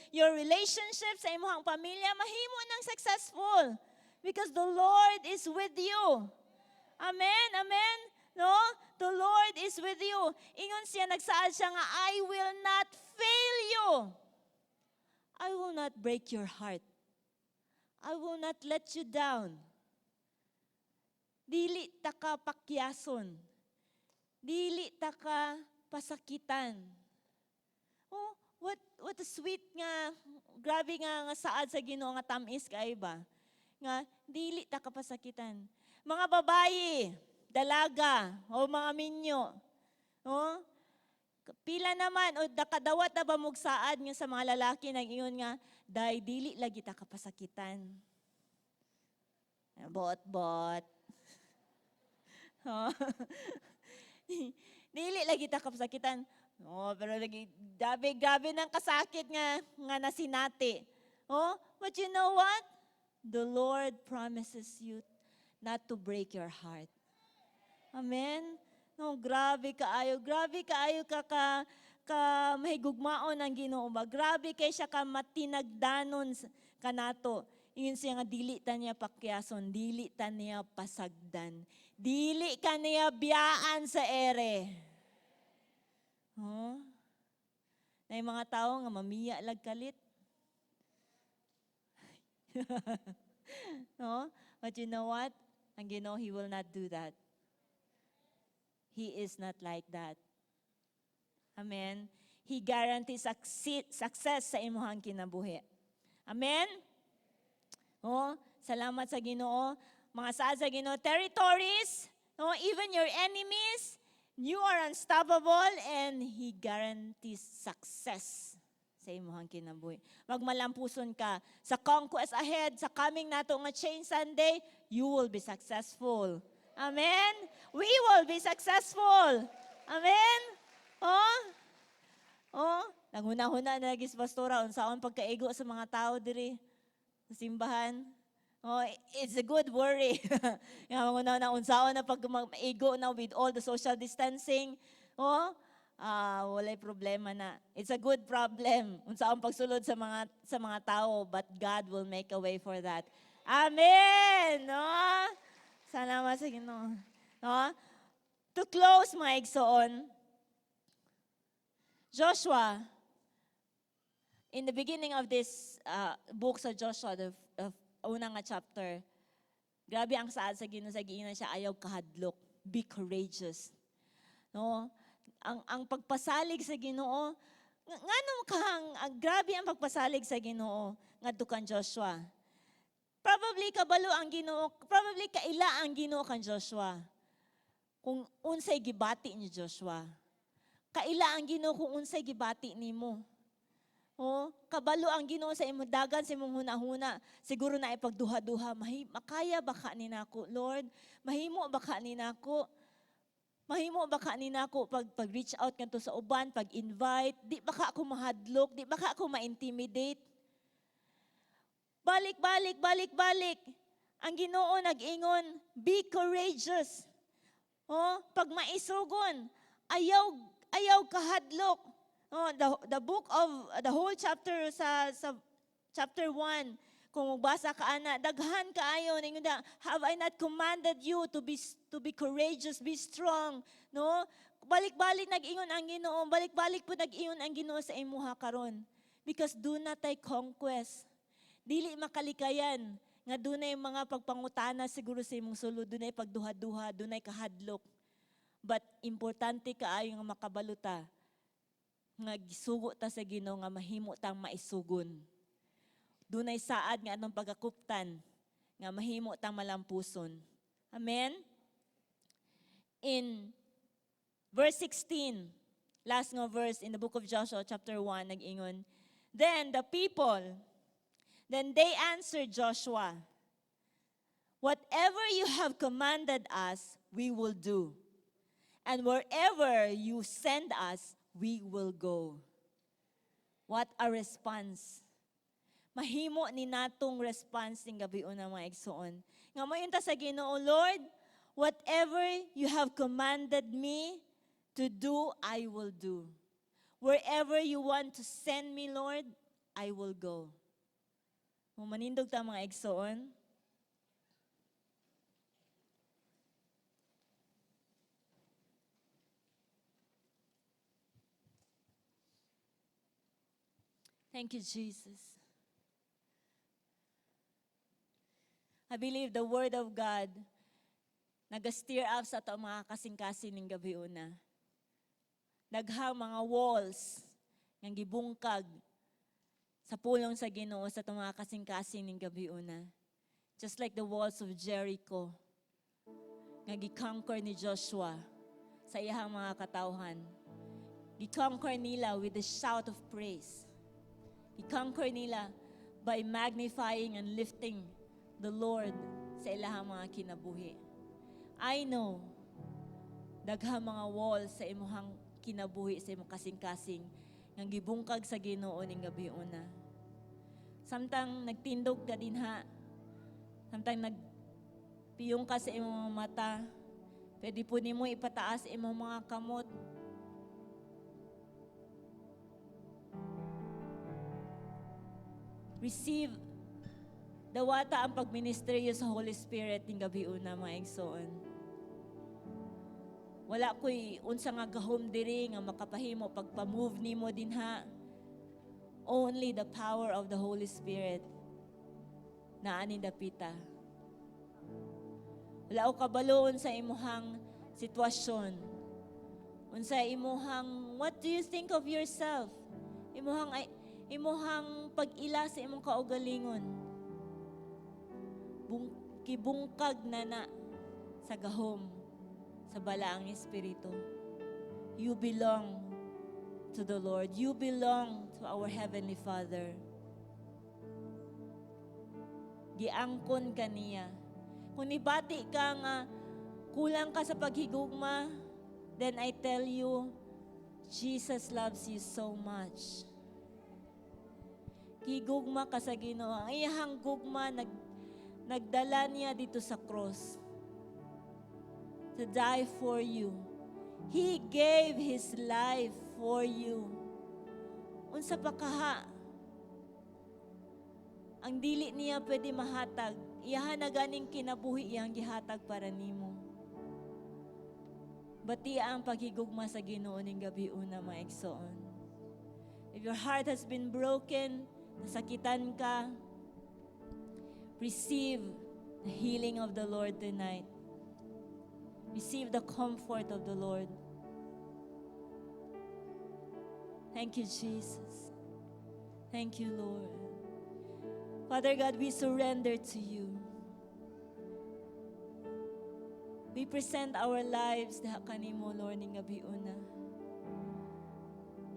Your relationship sa imuhang pamilya, mahimo ng successful. Because the Lord is with you. Amen, amen. No? the Lord is with you. Ingon siya, nagsaad siya nga, I will not fail you. I will not break your heart. I will not let you down. Dili ta ka pakyason. Dili ta ka pasakitan. Oh, what a sweet nga, grabe nga saad sa Ginoo nga tamis kay ba. Nga dili ta ka pasakitan. Mga babayi, dalaga, o mga minyo. Oh, pila naman o nakadawat na ba mong saad nga sa mga lalaki nang ingon nga dai dili lagi ta ka pasakitan. Bot. Oh. Dili lagi ta kapasakitan. Oh, pero lagi grabe ng kasakit nga nasinati. Oh, but you know what? The Lord promises you not to break your heart. Amen. No, grabe kaayo ka mahigugmaon ang Ginoo ba. Grabe kay siya ka matinagdanon kanato. Ingon siya nga dili ta niya pakyason, dili ta niya pasagdan. Dili ka niya biyaan sa ere. Oh? Na yung mga tao nga mamiya lag kalit. No? But you know what? Ang Ginoo, He will not do that. He is not like that. Amen? He guarantees success sa imuhang kinabuhi. Amen? Oh, salamat sa Ginoo. Mga saad sa Ginoo, territories, no, even your enemies, you are unstoppable and He guarantees success sa imuhang kinabuhi. Magmalampuson ka sa conquest ahead, sa coming nato nga Change Sunday, you will be successful. Amen? We will be successful. Amen? Oh, nanguna-huna na nagis pastora, unsaon pagkaigo sa mga tao diri sa simbahan. Oh, it's a good worry. Yung mga na unsaon na pag maigo na with all the social distancing. Oh, walay problema na. It's a good problem. Unsaon pagsulod sa mga tao, but God will make a way for that. Amen. No? Salamat sa Ginoo. No? To close, mga igsoon, Joshua, in the beginning of this book sa Joshua, the unang nga chapter, grabe ang saad sa Ginoo, sa giingnan siya, ayaw kahadlok, be courageous. No? Ang pagpasalig sa Ginoo, grabe ang pagpasalig sa Ginoo ngadto kan Joshua. Probably kabalo ang Ginoo, probably kaila ang Ginoo kan Joshua. Kung unsay gibati ni Joshua. Kaila ang Ginoo kung unsay gibati nimo. Oh, kabalo ang Ginoo sa imong dagan sa imong hunahuna. Siguro na ipagduha-duha, makaya ba ka ni nako, Lord? Mahimo ba ka ni nako? Mahimo ba ka ni nako pag-reach out kanto sa uban, pag-invite? Di ba ka ako mahadlok? Di ba ka ako ma-intimidate? Balik. Ang Ginoo nag-ingon, be courageous. Oh, pag maisugon, ayaw kahadlok. Oh, the book of the whole chapter sa chapter 1, kung magbasa ka ana, daghan kaayo ningon da, have I not commanded you to be courageous, be strong, no? Balik-balik nag-ingon ang Ginoo, balik-balik po nag-ingon ang Ginoo sa imuha karon. Because do not tay conquest. Dili makalikayan nga dunay mga pagpangutana siguro sa imong sulod, dunay pagduha-duha, dunay kahadlok. But importante kaayo nga makabaluta nga gisugo ta sa Ginoo nga mahimo tang maisugon. Dunay saad nga anong pagakuptan nga mahimo tang malampuson. Amen? In verse 16, last nga verse in the book of Joshua chapter 1, nag-ingon, Then they answered Joshua, Whatever you have commanded us, we will do. And wherever you send us, we will go. What a response. Mahimo ni natong response ng gabion ng mga igsoon. Nga mo yun ta sa Ginoo, Lord, whatever you have commanded me to do, I will do. Wherever you want to send me, Lord, I will go. Manindog ta mga igsoon. Thank you, Jesus. I believe the Word of God nag-stir up sa ito mga kasing-kasing ng gabi una. Daghang mga walls ng gibungkag sa pulong sa Ginoo sa ito mga kasing-kasing ng gabi una. Just like the walls of Jericho nga gi-conquer ni Joshua sa iyang mga katawhan. Gi-conquer nila with a shout of praise. Gi-conquer nila by magnifying and lifting the Lord sa ilahang mga kinabuhi. I know, daghang mga walls sa imuhang kinabuhi sa imong kasing-kasing nga gibungkag sa Ginoo ning gabi una. Samtang nagtindog ka dinha, samtang nagpiyong ka sa imong mata, pwede po nimo ipataas imong mga kamot. Receive dawata ang pagministeryo sa Holy Spirit ning gabi una, mga igsoon. Wala ko'y unsa nga gahom diri nga makapahimo pagpa-move nimo dinha. Only the power of the Holy Spirit na ani dapita. Wala o kabaloon sa imuhang sitwasyon. Unsa imuhang, what do you think of yourself? Imuhang pag-ila sa imong kaugalingon. Kibungkag na sa gahom sa balaang espiritu. You belong to the Lord. You belong to our Heavenly Father. Giangkon ka niya. Kung nibati ka nga kulang ka sa paghigugma, then I tell you, Jesus loves you so much. Higugma ka sa Ginoo. Ang iyang gugma nagdala niya dito sa cross to die for you. He gave His life for you. Unsa pa kaha? Ang dili niya pwede mahatag. Iyahan na ganing kinabuhi iyang gihatag para nimo. Batia ang paghigugma sa Ginoo ning gabi una, mga igsoon. If your heart has been broken, nasakitan ka, receive the healing of the Lord tonight. Receive the comfort of the Lord. Thank you, Jesus. Thank you, Lord. Father God, we surrender to you. We present our lives diha kanimo, Lord, ning gabi una.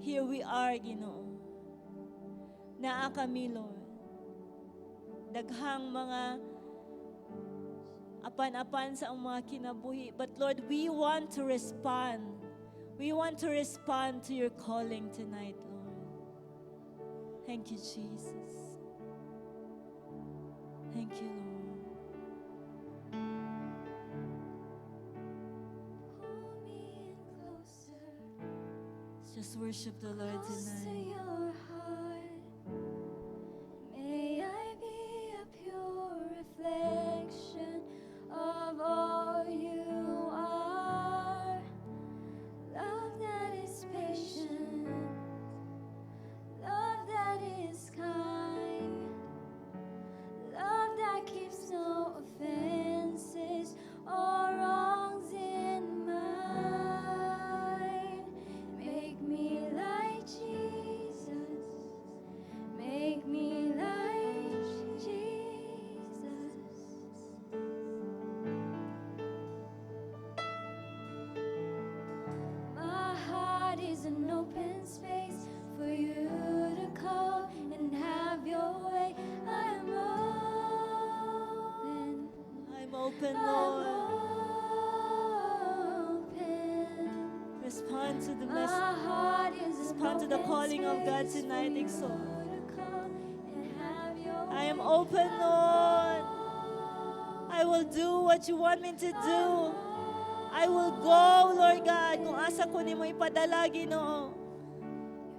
Here we are, Ginoo. Naa kami, Lord. Daghang mga apan-apan sa ang mga kinabuhi. But Lord, we want to respond. We want to respond to your calling tonight, Lord. Thank you, Jesus. Thank you, Lord. Pull me in closer, Let's just worship the Lord close to tonight. your heart. May I be a pure reflection of all you are. Love that is patient, love that is kind, love that keeps no offenses or wrongs in mind. Make me like Jesus. Make me like Jesus. My heart is an open space for you to come and have your way. I'm open. I'm open, I'm Lord. open. Respond to the My message. heart is an Respond to the open calling of God space tonight, for you Exalt. to come and have your I am way. open, Lord. I will do what you want me to do. I will go, Lord God, kung asa ko nimo ipadala, Ginoo.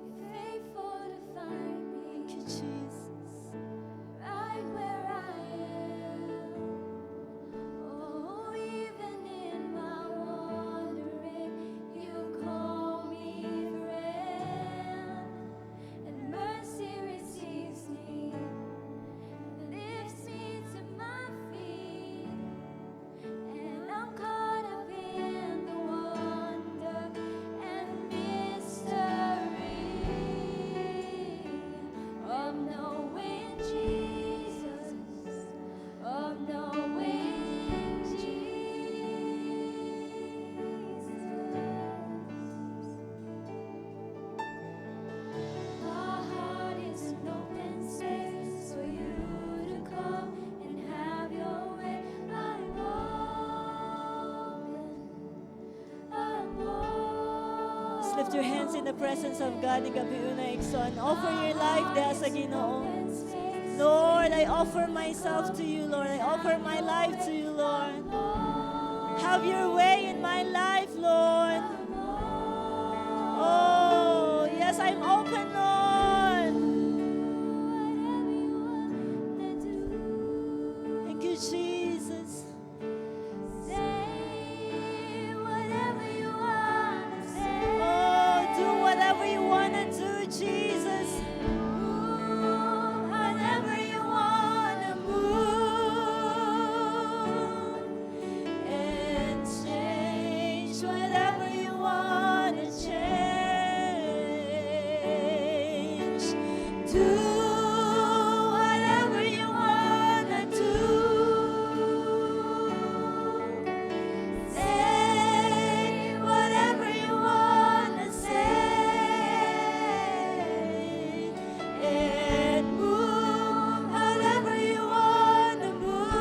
You're faithful to find me Thank you, Jesus. right where I am. Oh, even in my wandering, you call me friend, and mercy lift your hands in the presence of God in gabi una igsoon. Offer your life diha sa Ginoo. Lord, I offer myself to you, Lord. I offer my life to you, Lord. Have your way in my life, Lord. Oh, yes, I'm open, Lord. Thank you, Jesus. Oh, do whatever you want to do, Jesus. Whatever you want to move and change, whatever you want to change. Do whatever you want to do. Say whatever you want to say. And move however you want to move.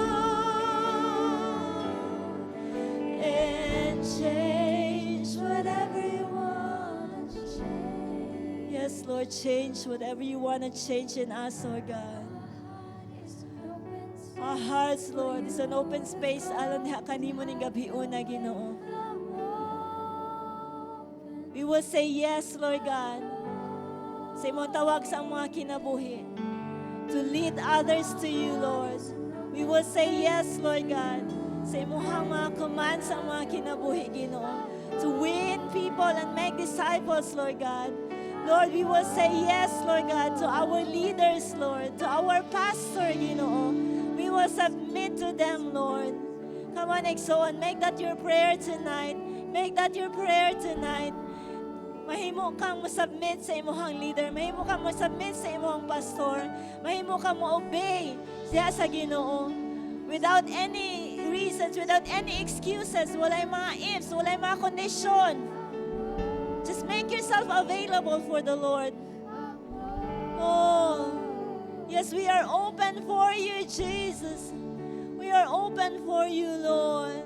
And change whatever you want to change. Yes, Lord, change whatever you want to change in us, Lord God. Our hearts, Lord, is an open space alam niya kanimo ning gabi una, Ginoo. We will say yes, Lord God. Sa imong tawag sa mga kinabuhi. To lead others to you, Lord. We will say yes, Lord God. Sa imong mga commands sa mga kinabuhi, Ginoo. To win people and make disciples, Lord God. Lord, we will say yes, Lord God, to our leaders, Lord, to our pastor, Ginoo. We will submit to them, Lord. Come on, Exoon, make that your prayer tonight. Make that your prayer tonight. Mahimo kang mo-submit sa imong leader. Mahimo kang mo-submit sa imong pastor. Mahimo kang mo-obey siya sa Ginoo. Without any reasons, without any excuses, walay mga ifs, walay mga kondisyon. Just make yourself available for the Lord. Oh, yes, we are open for you, Jesus. We are open for you, Lord.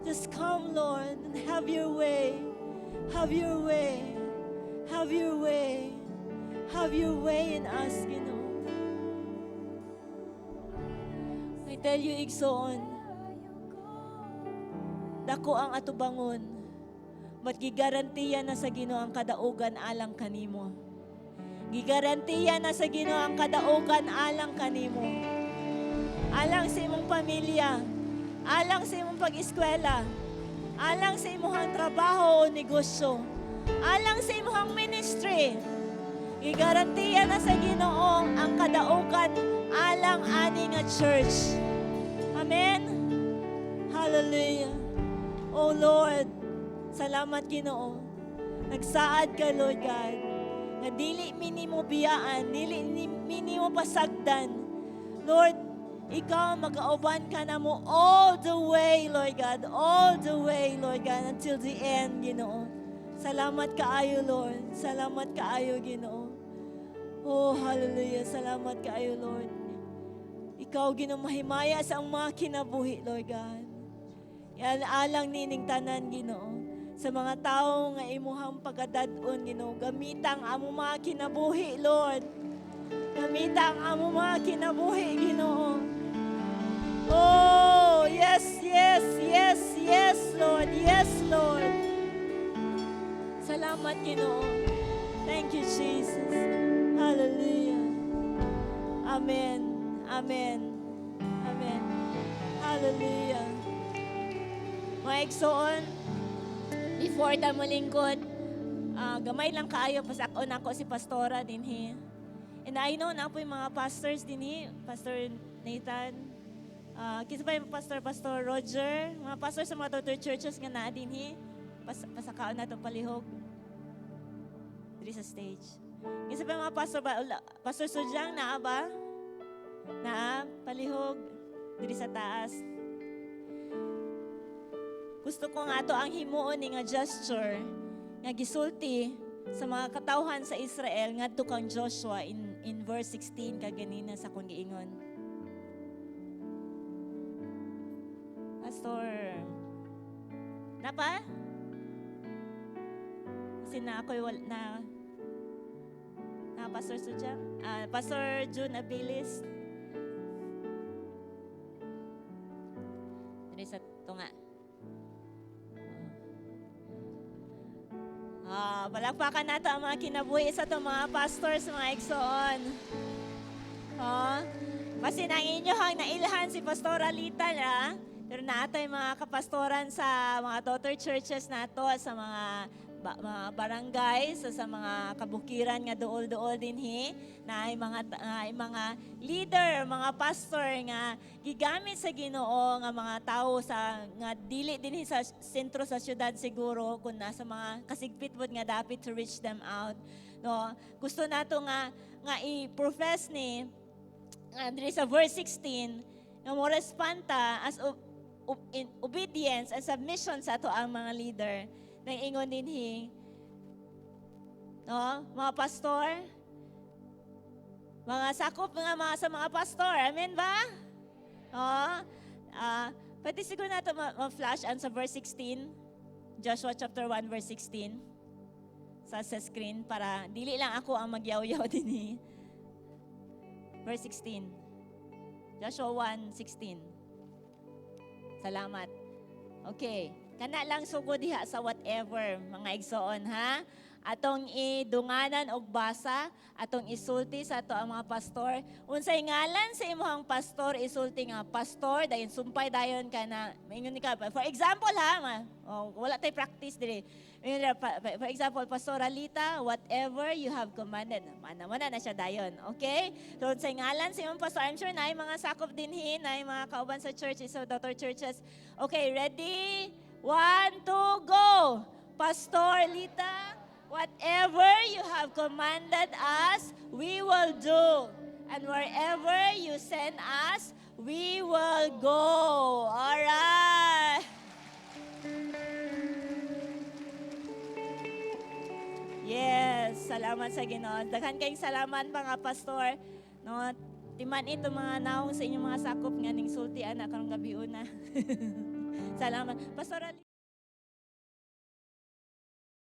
Just come, Lord, and have your way. Have your way. Have your way. Have your way in us, Ginoo. I tell you, Igsoon, dako ang atubangon, but gigarantiya na sa Ginoo ang kadaugan alang kanimo. Gigarantiya na sa Ginoo ang kadaugan alang kanimo. Alang sa imong pamilya, alang sa imong pag-eskwela, alang sa imong trabaho o negosyo, alang sa imong ministry. Gigarantiya na sa Ginoo ang kadaugan alang ani nga church. Amen. Hallelujah. Oh Lord, salamat Ginoo. Nagsaad ka, Lord God, na dili minimo biyaan, dili minimo pasagdan. Lord, ikaw mag-auban ka na mo all the way, Lord God. All the way, Lord God, until the end, Ginoo. Salamat kaayo, Lord. Salamat kaayo, Ginoo. Oh, hallelujah. Salamat kaayo, Lord. Ikaw, Ginoo, mahimaya sa ang mga kinabuhi, Lord God. Yan alang nining tanan, Ginoo. Sa mga tao nga imuhang pagkadadon, Ginoo. Gamitang amo mga kinabuhi, Lord. Gamitang amo mga kinabuhi, Ginoo. Oh, yes, yes, yes, yes, Lord. Yes, Lord. Salamat, Ginoo. Thank you, Jesus. Hallelujah. Amen. Amen. Amen. Hallelujah. Mga Igsoon, before ta mo lingkod, gamay lang kaayo, pasakon ako si Pastora dinhi. And I know na po yung mga pastors dinhi, Pastor Nathan, kinsa pa yung Pastor Roger, mga pastor sa mga daughter churches nga naa dinhi, pasakaon na itong palihog diri sa stage. Kinsa pa yung mga Pastor Sujang, naa ba? Naa, palihog diri sa taas. Gusto ko nga ito ang himuon ni nga gesture nga gisulti sa mga katawhan sa Israel ngadto kang Joshua in verse 16 kaganina sa kung giingon. Pastor, napa? Sina ako'y Pastor Sujang, Pastor June Abilis. Diri sa tunga. Palakpakan nato ang mga kinabuhi sa itong mga pastors, mga igsoon. Kasi nang inyohang nailhan si Pastor Alita na, pero nato yung mga kapastoran sa mga daughter churches nato, sa mga barangay, sa mga kabukiran nga duol-duol dinhi, na ay mga leader, mga pastor nga gigamit sa Ginoo nga mga tao sa nga dili dinhi sa sentro sa syudad siguro kun nasa mga kasigpit pod nga dapat to reach them out. No, gusto nato nga i-profess ni diri sa verse 16 nga mo respanta as in obedience and submission sa ato ang mga leader. Nang ingon dinhi, no, mga pastor, mga sakop sa mga pastor, amen ba? Pwede siguro nato ma-flash on sa verse 16, Joshua chapter 1 verse 16, sa screen para dili lang ako ang magyaw-yaw dinhi. Verse 16, Joshua 1:16. Salamat. Okay. Kana lang sugod diha sa whatever, mga igsoon, ha? Atong idunganan og basa, atong isulti sa ato ang mga pastor. Unsay ngalan sa imong pastor, isulti nga pastor, dayon sumpay dayon ka na, ingon ka. For example, ha? Wala tay practice diri. For example, Pastor Alita, whatever you have commanded. Mana na siya dayon, okay? So, unsay ngalan sa imong pastor, I'm sure na mga sakop dinhi, na mga kauban sa churches, sa daughter churches. Okay, ready? 1, 2, go! Pastor Lita, whatever you have commanded us, we will do. And wherever you send us, we will go. All right. Yes, salamat sa Ginoo. Daghan kayong salamat mga pastor. No, timan ito mga naong sa inyong mga sakop nga ning sulti anak karong gabi una. Salamat. Pastor